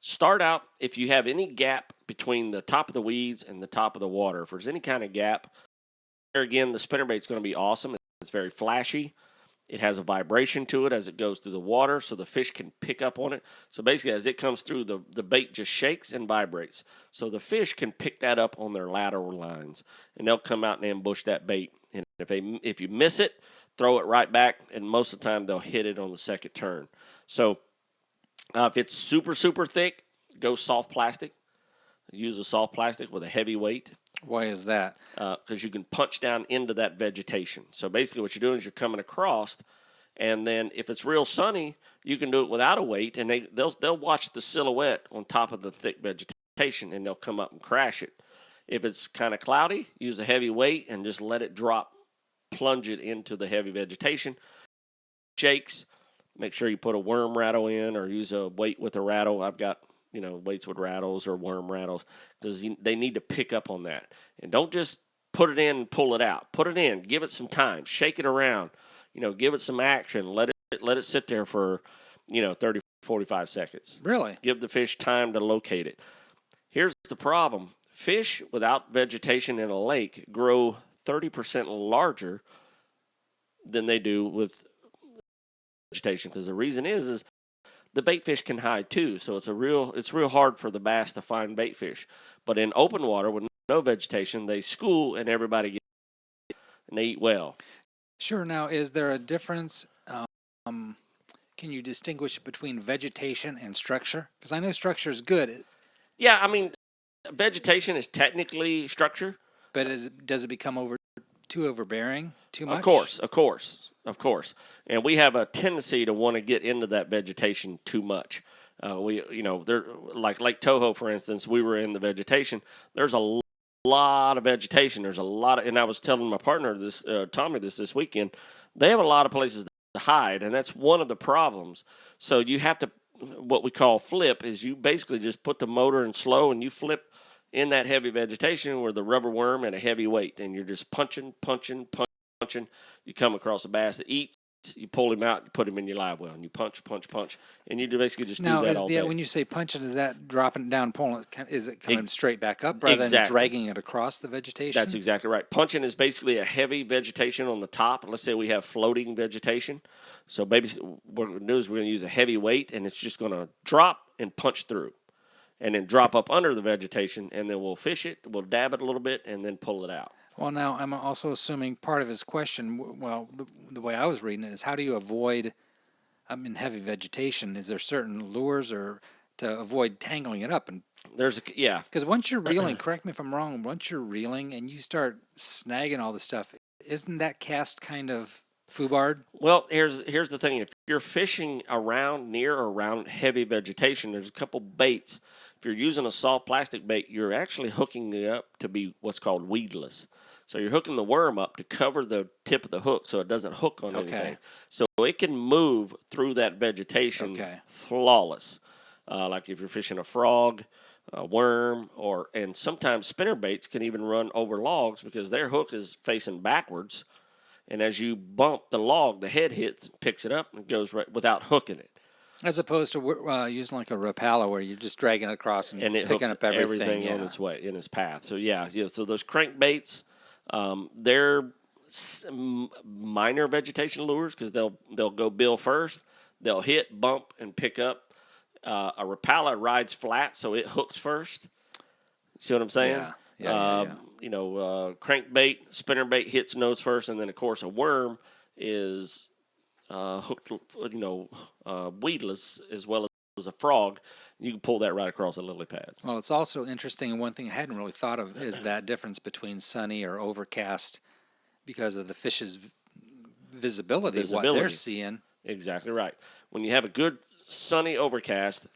start out if you have any gap between the top of the weeds and the top of the water. If there's any kind of gap, there again, the spinnerbait's going to be awesome. It's very flashy. It has a vibration to it as it goes through the water, so the fish can pick up on it. So basically, as it comes through, the bait just shakes and vibrates. So the fish can pick that up on their lateral lines, and they'll come out and ambush that bait. And if you miss it, throw it right back, and most of the time they'll hit it on the second turn. So if it's super, super thick, go soft plastic. Use a soft plastic with a heavy weight. Why is that? Because you can punch down into that vegetation. So basically what you're doing is you're coming across, and then if it's real sunny, you can do it without a weight, and they'll watch the silhouette on top of the thick vegetation, and they'll come up and crash it. If it's kind of cloudy, use a heavy weight and just let it drop, plunge it into the heavy vegetation. Shakes. Make sure you put a worm rattle in or use a weight with a rattle. I've got weights with rattles or worm rattles, because they need to pick up on that. And don't just put it in and pull it out. Put it in, give it some time, shake it around, give it some action, let it sit there for, 30, 45 seconds. Really? Give the fish time to locate it. Here's the problem. Fish without vegetation in a lake grow 30% larger than they do with vegetation, because the reason is the bait fish can hide too, so it's real hard for the bass to find bait fish. But in open water with no vegetation, they school and everybody gets and they eat well. Sure. Now, is there a difference? Can you distinguish between vegetation and structure? Because I know structure is good. Yeah, I mean, vegetation is technically structure. But does it become too overbearing, too much? Of course. And we have a tendency to want to get into that vegetation too much. There, like Lake Toho, for instance, we were in the vegetation. There's a lot of vegetation. There's a lot of, and I was telling my partner Tommy this weekend. They have a lot of places to hide, and that's one of the problems. So you have to, what we call flip, is you basically just put the motor in slow and you flip in that heavy vegetation with a rubber worm and a heavy weight, and you're just punching. You come across a bass that eats, you pull him out, you put him in your live well, and you punch, and you basically just do that all day. When you say punching, is that dropping it down, pulling it? Is it coming straight back up rather than dragging it across the vegetation? That's exactly right. Punching is basically a heavy vegetation on the top. Let's say we have floating vegetation. So what we're going to do is we're going to use a heavy weight, and it's just going to drop and punch through, and then drop up under the vegetation, and then we'll fish it, we'll dab it a little bit, and then pull it out. Well, now I'm also assuming part of his question, the way I was reading it, is how do you avoid, in heavy vegetation, is there certain lures or to avoid tangling it up? And because once you're reeling, correct me if I'm wrong, once you're reeling and you start snagging all the stuff, isn't that cast kind of foobarred? Well, here's the thing. If you're fishing near or around heavy vegetation, there's a couple baits. If you're using a soft plastic bait, you're actually hooking it up to be what's called weedless. So you're hooking the worm up to cover the tip of the hook so it doesn't hook on anything. So it can move through that vegetation flawless. Like if you're fishing a frog, a worm, and sometimes spinnerbaits can even run over logs because their hook is facing backwards. And as you bump the log, the head hits, picks it up, and goes right without hooking it. As opposed to using like a Rapala where you're just dragging it across and it picking up everything on its way, in its path. So, so those crankbaits, they're minor vegetation lures because they'll go bill first. They'll hit, bump, and pick up. A Rapala rides flat, so it hooks first. See what I'm saying? Yeah. Crankbait, spinnerbait hits nose first, and then, of course, a worm is hooked, weedless as well as a frog. You can pull that right across a lily pad. Well, it's also interesting, and one thing I hadn't really thought of is that difference between sunny or overcast because of the fish's visibility of what they're Visibility. seeing. Exactly right. When you have a good sunny overcast,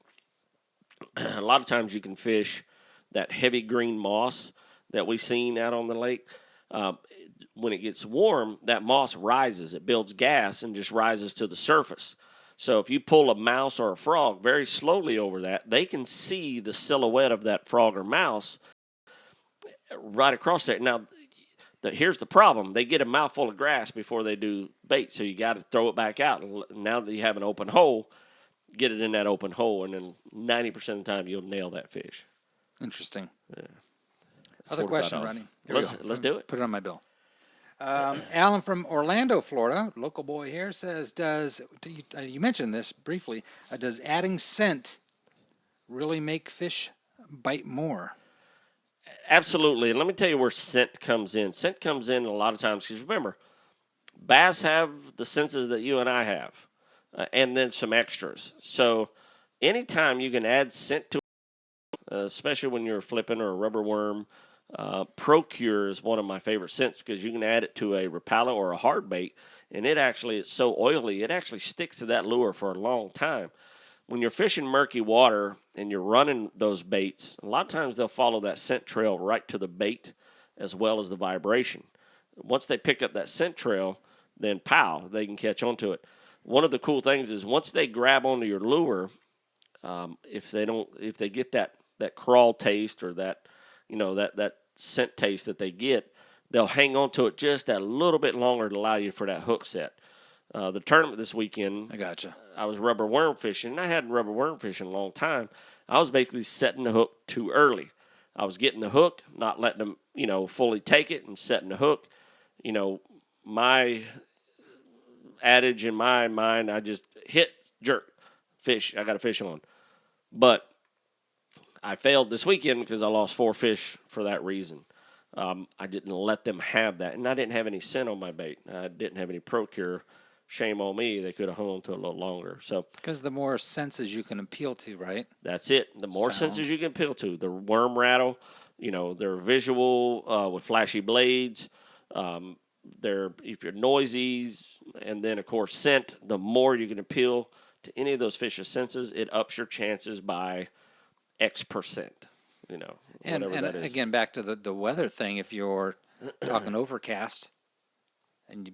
a lot of times you can fish that heavy green moss that we've seen out on the lake. When it gets warm, that moss rises. It builds gas and just rises to the surface. So if you pull a mouse or a frog very slowly over that, they can see the silhouette of that frog or mouse right across there. Now, here's the problem. They get a mouthful of grass before they do bait, so you got to throw it back out. And now that you have an open hole, get it in that open hole, and then 90% of the time you'll nail that fish. Interesting. Yeah. Other question, $45. Rodney. Let's do it. Put it on my bill. Alan from Orlando, Florida, local boy here, says, you mentioned this briefly, does adding scent really make fish bite more? Absolutely. And let me tell you where scent comes in. Scent comes in a lot of times because remember, bass have the senses that you and I have, and then some extras. So anytime you can add scent to it, especially when you're flipping or a rubber worm, Procure is one of my favorite scents because you can add it to a Rapala or a hard bait, and it's so oily, it actually sticks to that lure for a long time. When you're fishing murky water and you're running those baits, a lot of times they'll follow that scent trail right to the bait as well as the vibration. Once they pick up that scent trail, then pow, they can catch onto it. One of the cool things is once they grab onto your lure, if they get that crawl taste or that scent taste that they get, they'll hang on to it just a little bit longer to allow you for that hook set. The tournament this weekend, I gotcha. I was rubber worm fishing, and I hadn't rubber worm fishing in a long time. I was basically setting the hook too early. I was getting the hook, not letting them, fully take it and setting the hook. My adage in my mind, I just hit, jerk, fish. I got a fish on. But I failed this weekend because I lost 4 fish for that reason. I didn't let them have that, and I didn't have any scent on my bait. I didn't have any Procure. Shame on me. They could have hung on to it a little longer. So because the more senses you can appeal to, right? That's it. The more senses you can appeal to. The worm rattle, they're visual with flashy blades. If you're noisy, and then, of course, scent, the more you can appeal to any of those fish's senses, it ups your chances by X%. And that is. Again, back to the weather thing, if you're talking overcast and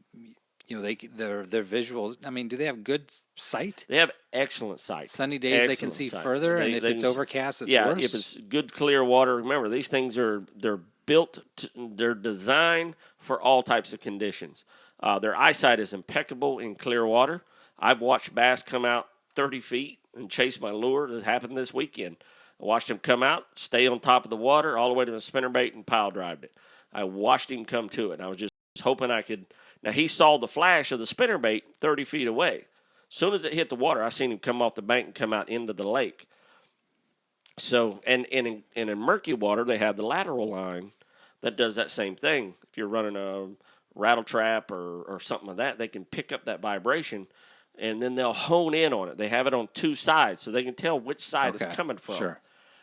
their visuals, I mean, do they have good sight? They have excellent sight. Sunny days they can see further, and if it's overcast, it's worse? If it's good, clear water, remember, these things they're they're designed for all types of conditions. Their eyesight is impeccable in clear water. I've watched bass come out 30 feet and chase my lure. That happened this weekend. I watched him come out, stay on top of the water, all the way to the spinnerbait, and pile drived it. I watched him come to it, and I was just hoping I could. Now, he saw the flash of the spinnerbait 30 feet away. As soon as it hit the water, I seen him come off the bank and come out into the lake. So, and in murky water, they have the lateral line that does that same thing. If you're running a rattle trap or something like that, they can pick up that vibration, and then they'll hone in on it. They have it on 2 sides, so they can tell which side it's coming from. Sure.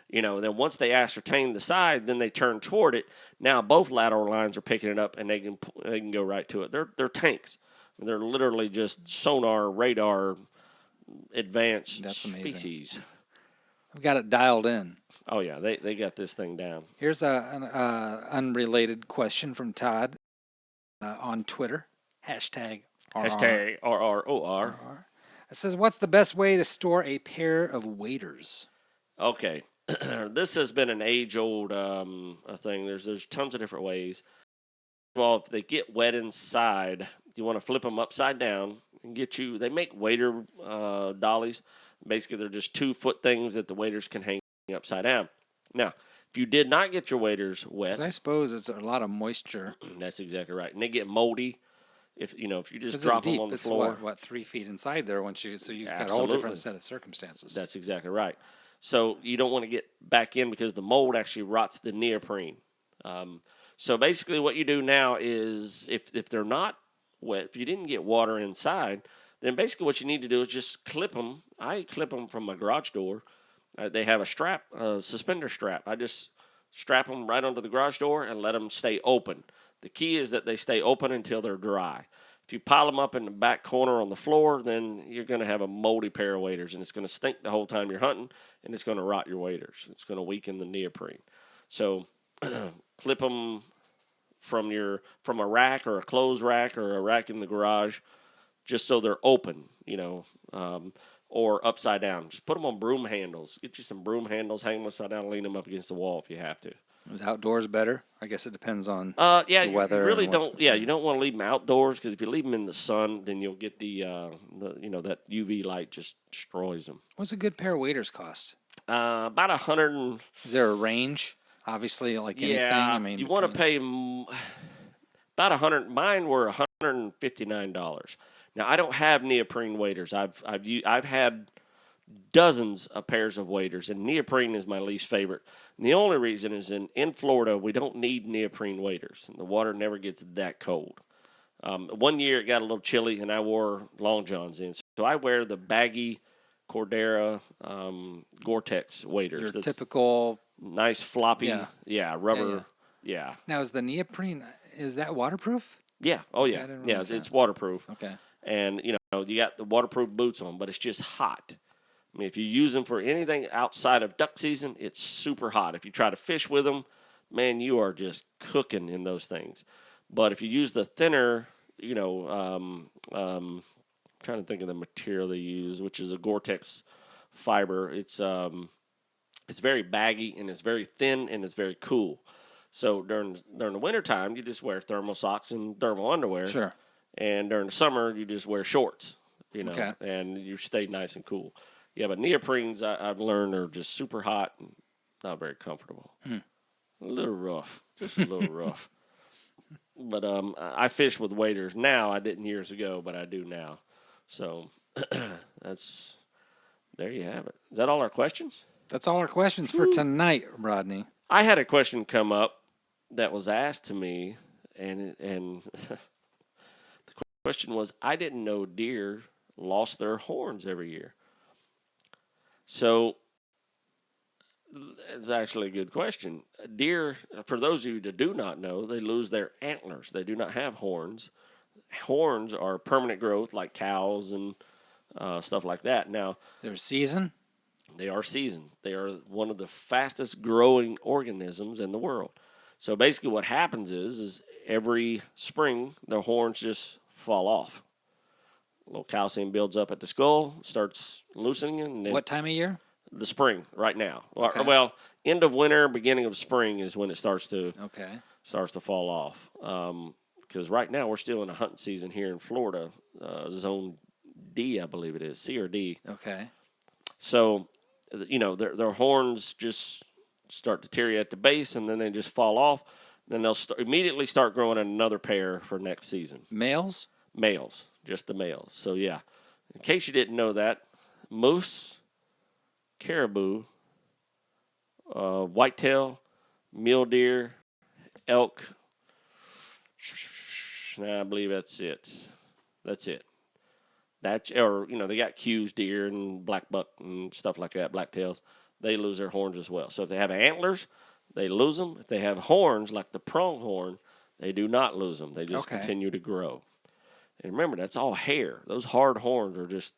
Then once they ascertain the side, then they turn toward it. Now both lateral lines are picking it up, and they can go right to it. They're tanks. They're literally just sonar, radar, advanced species. I've got it dialed in. Oh yeah, they got this thing down. Here's an unrelated question from Todd on Twitter. #RR. Hashtag RROR. It says, "What's the best way to store a pair of waders?" Okay. This has been an age-old thing. There's tons of different ways. Well, if they get wet inside, you want to flip them upside down and they make wader dollies. Basically, they're just 2-foot things that the waders can hang upside down. Now, if you did not get your waders wet, I suppose it's a lot of moisture. That's exactly right, and they get moldy. If you just 'cause drop it's deep. them on the It's floor, what 3 feet inside there so you've got a whole Absolutely. different set of circumstances. That's exactly right. So you don't want to get back in because the mold actually rots the neoprene. So basically what you do now is if they're not wet, if you didn't get water inside, then basically what you need to do is just clip them. I clip them from my garage door. They have a strap, suspender strap. I just strap them right onto the garage door and let them stay open. The key is that they stay open until they're dry. If you pile them up in the back corner on the floor, then you're going to have a moldy pair of waders, and it's going to stink the whole time you're hunting, and it's going to rot your waders. It's going to weaken the neoprene. So clip them from a rack or a clothes rack or a rack in the garage, just so they're open, or upside down. Just put them on broom handles. Get you some broom handles, hang them upside down, lean them up against the wall if you have to. Is outdoors better? I guess it depends on the weather. You really and what's don't. Yeah, you don't want to leave them outdoors because if you leave them in the sun, then you'll get that UV light just destroys them. What's a good pair of waders cost? About $100. Is there a range? Obviously, like anything. Yeah, I mean, you want to pay about $100. Mine were $159. Now I don't have neoprene waders. I've had dozens of pairs of waders, and neoprene is my least favorite. And the only reason is in Florida, we don't need neoprene waders, and the water never gets that cold. One year it got a little chilly, and I wore long johns in. So I wear the baggy Cordera Gore-Tex waders. your typical. Nice floppy, rubber. Yeah. Now, is the neoprene, is that waterproof? Yeah. Oh, I yeah. didn't Yeah, realize it's that. waterproof. Okay. And, you got the waterproof boots on, but it's just hot. I mean, if you use them for anything outside of duck season, it's super hot. If you try to fish with them, man, you are just cooking in those things. But if you use the thinner, trying to think of the material they use, which is a Gore-Tex fiber. It's very baggy and it's very thin and it's very cool. So during the wintertime, you just wear thermal socks and thermal underwear. Sure. And during the summer, you just wear shorts, Okay. and you stay nice and cool. Yeah, but neoprenes, I've learned, are just super hot and not very comfortable. A little rough, just a little rough. But I fish with waders now. I didn't years ago, but I do now. So there you have it. Is that all our questions? That's all our questions for tonight, Rodney. I had a question come up that was asked to me, and the question was, I didn't know deer lost their horns every year. So it's actually a good question. Deer, for those of you that do not know, they lose their antlers. They do not have horns. Horns are permanent growth like cows and stuff like that. Now, Is there a season? they are seasoned. They are one of the fastest growing organisms in the world. So basically what happens is every spring, their horns just fall off. A little calcium builds up at the skull, starts loosening, and then What time of year? the spring right now. Okay. Well, end of winter, beginning of spring is when it starts to fall off. Because right now we're still in a hunting season here in Florida, Zone D, I believe it is, C or D. Okay. So, their horns just start to tear at the base, and then they just fall off. Then they'll immediately start growing another pair for next season. Males? Males, just the males. So, yeah, in case you didn't know that, moose, caribou, whitetail, mule deer, elk, I believe that's it. They got cues, deer, and black buck and stuff like that, blacktails. They lose their horns as well. So if they have antlers, they lose them. If they have horns, like the pronghorn, they do not lose them. They just continue to grow. And remember, that's all hair. Those hard horns are just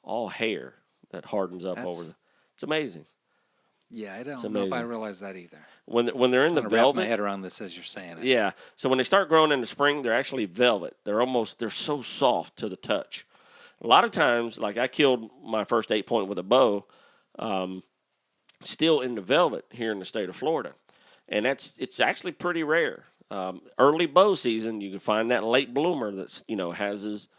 all hair that hardens up over the... It's amazing. Yeah, I don't know if I realize that either. When they're in the Wrap velvet... my head around this as you're saying it. Yeah. So when they start growing in the spring, they're actually velvet. They're so soft to the touch. A lot of times, like I killed my first 8-point with a bow, still in the velvet here in the state of Florida. And it's actually pretty rare. Early bow season, you can find that late bloomer that's, has his,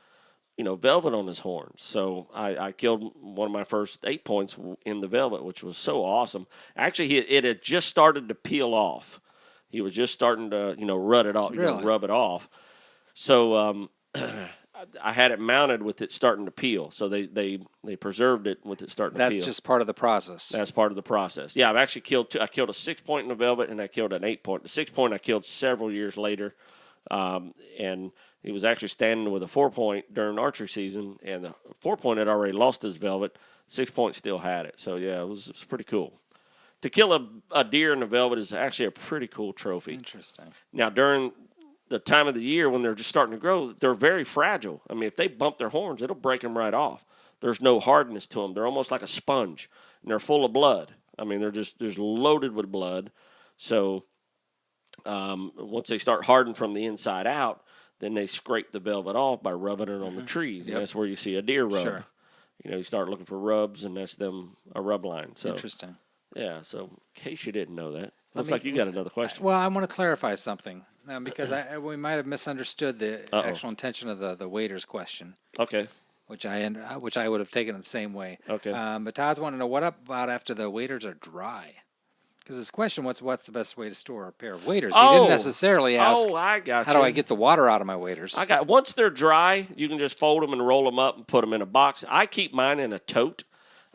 velvet on his horns. So I killed one of my first 8 points in the velvet, which was so awesome. Actually, it had just started to peel off. He was just starting to, rub it off. So I had it mounted with it starting to peel. So they preserved it with it starting to peel. That's just part of the process. That's part of the process. Yeah, I've actually killed two. I killed a 6-point in the velvet, and I killed an 8-point. The 6-point I killed several years later, and he was actually standing with a 4-point during archery season, and the 4-point had already lost his velvet. 6-point still had it. So, yeah, it was pretty cool. To kill a deer in the velvet is actually a pretty cool trophy. Interesting. Now, during the time of the year when they're just starting to grow, they're very fragile. I mean, if they bump their horns, it'll break them right off. There's no hardness to them. They're almost like a sponge, and they're full of blood. I mean, they're loaded with blood. So once they start hardening from the inside out, then they scrape the velvet off by rubbing it on the trees. And that's where you see a deer rub. Sure. You start looking for rubs, and that's them a rub line. So Interesting. yeah. So in case you didn't know that, looks like you got another question. Well, I want to clarify something because we might have misunderstood the actual intention of the waiters question, Okay. which I would have taken it the same way. Okay. But Todd's wanting to know what about after the waiters are dry. Because his question, what's the best way to store a pair of waders? He didn't necessarily ask, I got how do I get the water out of my waders? Once they're dry, you can just fold them and roll them up and put them in a box. I keep mine in a tote.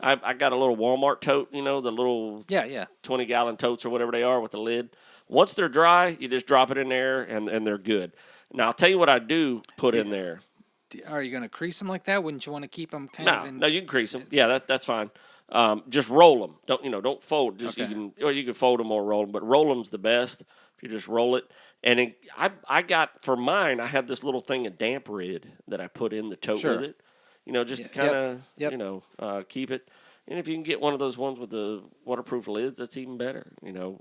I got a little Walmart tote, the little 20-gallon totes or whatever they are with the lid. Once they're dry, you just drop it in there, and they're good. Now, I'll tell you what I do put in there. Are you going to crease them like that? Wouldn't you want to keep them kind of in? No, you can crease them. Yeah, that's fine. Just roll them. Don't fold. Just Okay. you can fold them or roll them, but roll them's the best. If you just roll it, and I got for mine, I have this little thing of damp rid that I put in the tote Sure. with it. Just to kind of keep it. And if you can get one of those ones with the waterproof lids, that's even better.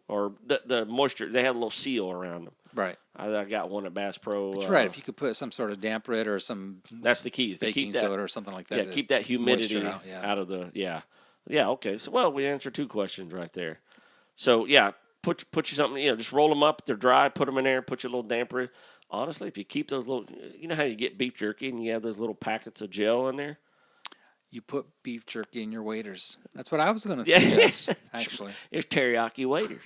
Or the moisture, they have a little seal around them. Right. I got one at Bass Pro. That's right. If you could put some sort of damp rid or some that's the keys. They baking keep that, soda or something like that. Yeah, keep that humidity moisture out of the Yeah, okay. So, we answered 2 questions right there. So, yeah, put you something, just roll them up. They're dry, put them in there, put your little damper. Honestly, if you keep those little, how you get beef jerky and you have those little packets of gel in there? You put beef jerky in your waders. That's what I was going to suggest, actually. It's teriyaki waders.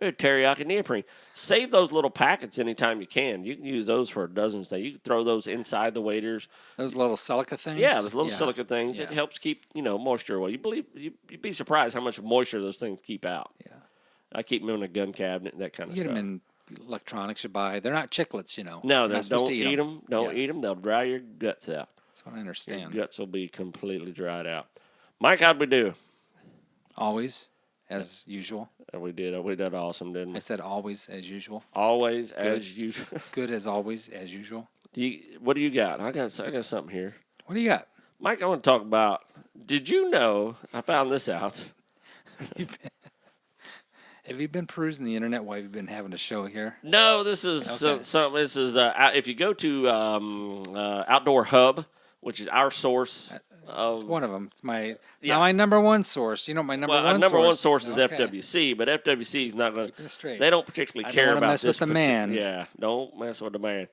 It's teriyaki neoprene. Save those little packets anytime you can. You can use those for a dozen things. You can throw those inside the waders. Those little silica things? Yeah, those little silica things. Yeah. It helps keep, moisture away. You'd be surprised how much moisture those things keep out. Yeah. I keep them in a gun cabinet, that kind of You stuff. get them in electronics you buy. They're not chiclets, No, You're don't not supposed to eat them. Don't Yeah. eat them. They'll dry your guts out. That's what I understand. Your guts will be completely dried out. Mike, how'd we do? Always, as usual. We did awesome, didn't I we? said always, as usual. Always as usual. Good as always, as usual. What do you got? I got something here. What do you got? Mike, I want to talk about, did you know, I found this out. Have you been perusing the internet while you've been having a show here? No, this is something. This is if you go to Outdoor Hub, which is our source. It's one of them. It's my number one source. You know my number one source. Number one source is Okay. FWC, but FWC is not going Keeping it straight. They don't particularly I don't care wanna about mess with this the man. Yeah, don't mess with the man.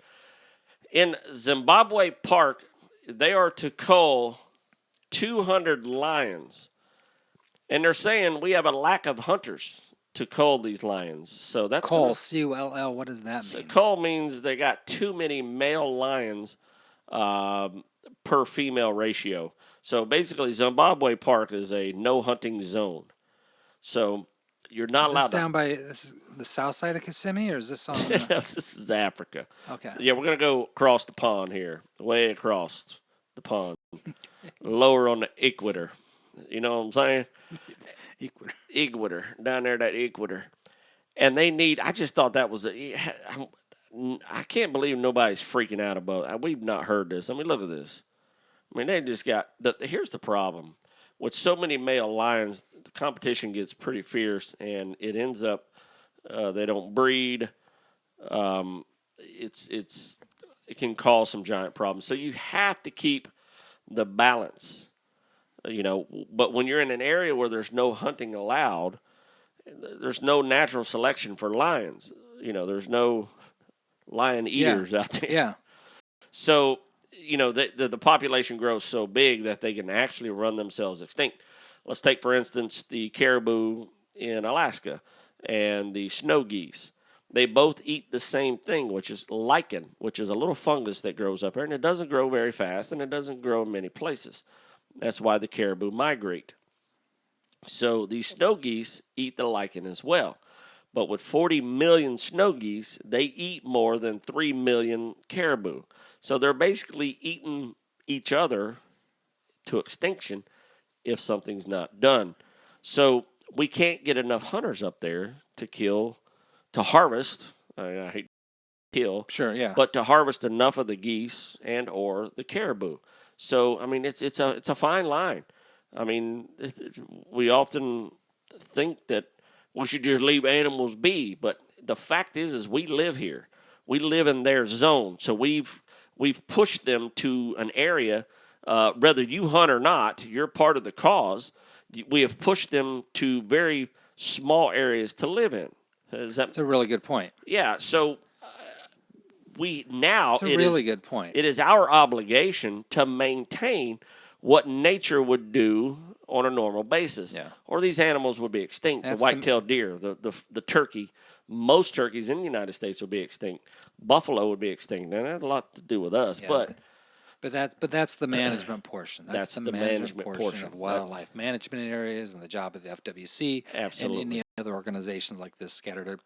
In Zimbabwe Park, they are to cull 200 lions, and they're saying we have a lack of hunters to cull these lions. So that's Cull, C-U-L-L. What does that mean? cull means they got too many male lions per female ratio. So basically, Zimbabwe Park is a no hunting zone. So you're not Is allowed this down by the south side of Kissimmee, or is this on? This is Africa. Okay. Yeah, we're going to go across the pond here, way across the pond, lower on the equator. You know what I'm saying? Equator, down there, that equator. And they need, I just thought that was, I can't believe nobody's freaking out about it. We've not heard this. I mean, look at this. I mean, they just got, here's the problem. With so many male lions, the competition gets pretty fierce, and it ends up, they don't breed. It can cause some giant problems. So you have to keep the balance, But when you're in an area where there's no hunting allowed, there's no natural selection for lions. There's no lion eaters out there. Yeah. So, the population grows so big that they can actually run themselves extinct. Let's take, for instance, the caribou in Alaska and the snow geese. They both eat the same thing, which is lichen, which is a little fungus that grows up there, and it doesn't grow very fast, and it doesn't grow in many places. That's why the caribou migrate. So these snow geese eat the lichen as well. But with 40 million snow geese, they eat more than 3 million caribou. So they're basically eating each other to extinction if something's not done. So we can't get enough hunters up there to harvest. I hate kill. Sure, yeah. But to harvest enough of the geese and or the caribou. So I mean, it's a fine line. I mean, we often think that we should just leave animals be, but the fact is we live here. We live in their zone, so we've pushed them to an area. Whether you hunt or not, you're part of the cause. We have pushed them to very small areas to live in. That's a really good point. Yeah, so we now It's a really good point. It is our obligation to maintain what nature would do on a normal basis. Yeah. Or these animals would be extinct. That's the white-tailed deer, the turkey. Most turkeys in the United States would be extinct. Buffalo would be extinct. And that had a lot to do with us. Yeah. But that's the management portion. That's the management portion of wildlife management areas and the job of the FWC Absolutely. and any other organizations like this scattered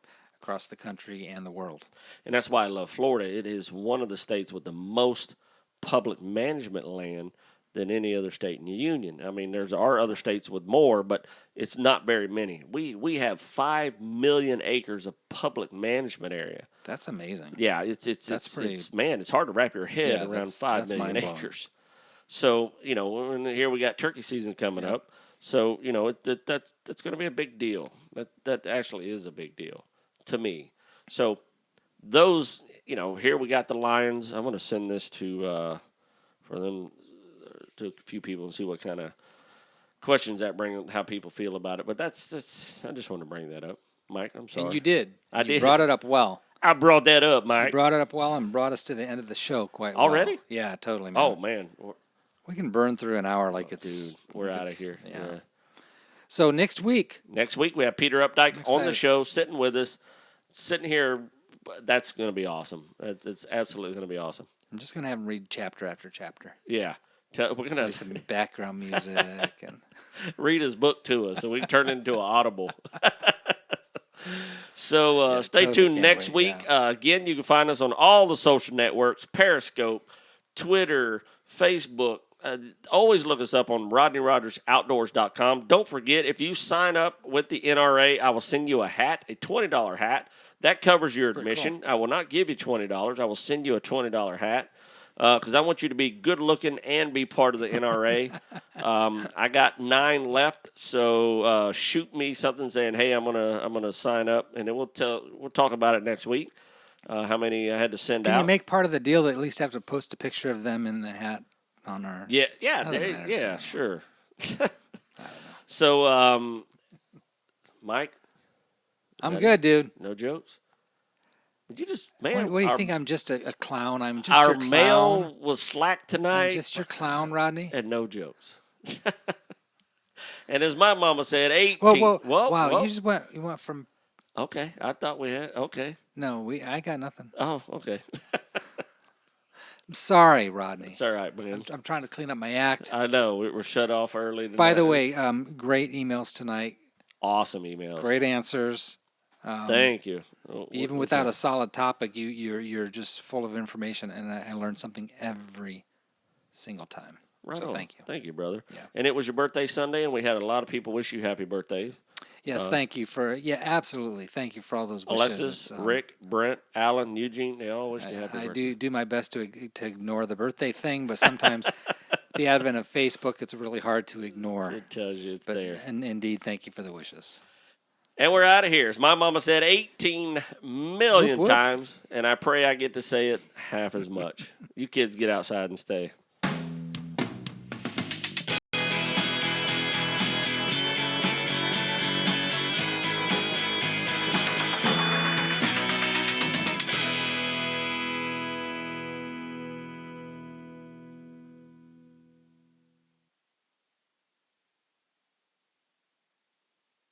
across the country and the world. And that's why I love Florida. It is one of the states with the most public management land than any other state in the union. I mean, there are other states with more, but it's not very many. We have 5 million acres of public management area. That's amazing. Yeah, it's hard to wrap your head around 5 million acres. So, and here we got turkey season coming up. So, that's going to be a big deal. That actually is a big deal to me. So, those, here we got the lions. I'm going to send this to for them to a few people and see what kind of questions that bring, how people feel about it. But that's I just wanted to bring that up, Mike. I'm sorry. And you did. I did. You brought it up well. I brought that up, Mike. You brought it up well and brought us to the end of the show quite well. Already? Yeah, totally, man. Oh, man. We can burn through an hour like it's... Dude, we're out of here. Yeah. So next week... Next week, we have Peter Updike on the show, sitting with us. Sitting here, that's going to be awesome. It's absolutely going to be awesome. I'm just going to have him read chapter after chapter. Yeah. We're going to some background music and read his book to us so we can turn it into an audible. So stay tuned next week. Again, you can find us on all the social networks, Periscope, Twitter, Facebook. Always look us up on RodneyRogersOutdoors.com. Don't forget, if you sign up with the NRA, I will send you a hat, a $20 hat. That covers your admission. Cool. I will not give you $20. I will send you a $20 hat. Because I want you to be good looking and be part of the NRA. I got 9 left, so shoot me something saying, "Hey, I'm gonna sign up," and then we'll talk about it next week. How many I had to send out? Can you make part of the deal that at least have to post a picture of them in the hat on our? Yeah, sure. I don't know. So, Mike, I'm good, dude. No jokes. You just, man. What do you think? I'm just a clown. I'm just our your clown. mail was slack tonight. I'm just your clown, Rodney. And no jokes. And as my mama said, 18. Whoa. Whoa. You went from. Okay, I thought we had. Okay. No, I got nothing. Oh, okay. I'm sorry, Rodney. It's all right, man. I'm trying to clean up my act. I know we were shut off early tonight. By the way, great emails tonight. Awesome emails. Great answers. Thank you. Even without a solid topic, you're just full of information, and I learned something every single time. Right so on. thank you. Thank you, brother. Yeah. And it was your birthday Sunday, and we had a lot of people wish you happy birthday. Yes, thank you for absolutely. Thank you for all those wishes. Alexis, Rick, Brent, Alan, Eugene, they all wish you happy birthday. I do my best to ignore the birthday thing, but sometimes the advent of Facebook, it's really hard to ignore. It tells you it's there. And indeed, thank you for the wishes. And we're out of here. As my mama said 18 million times, and I pray I get to say it half as much. You kids get outside and stay.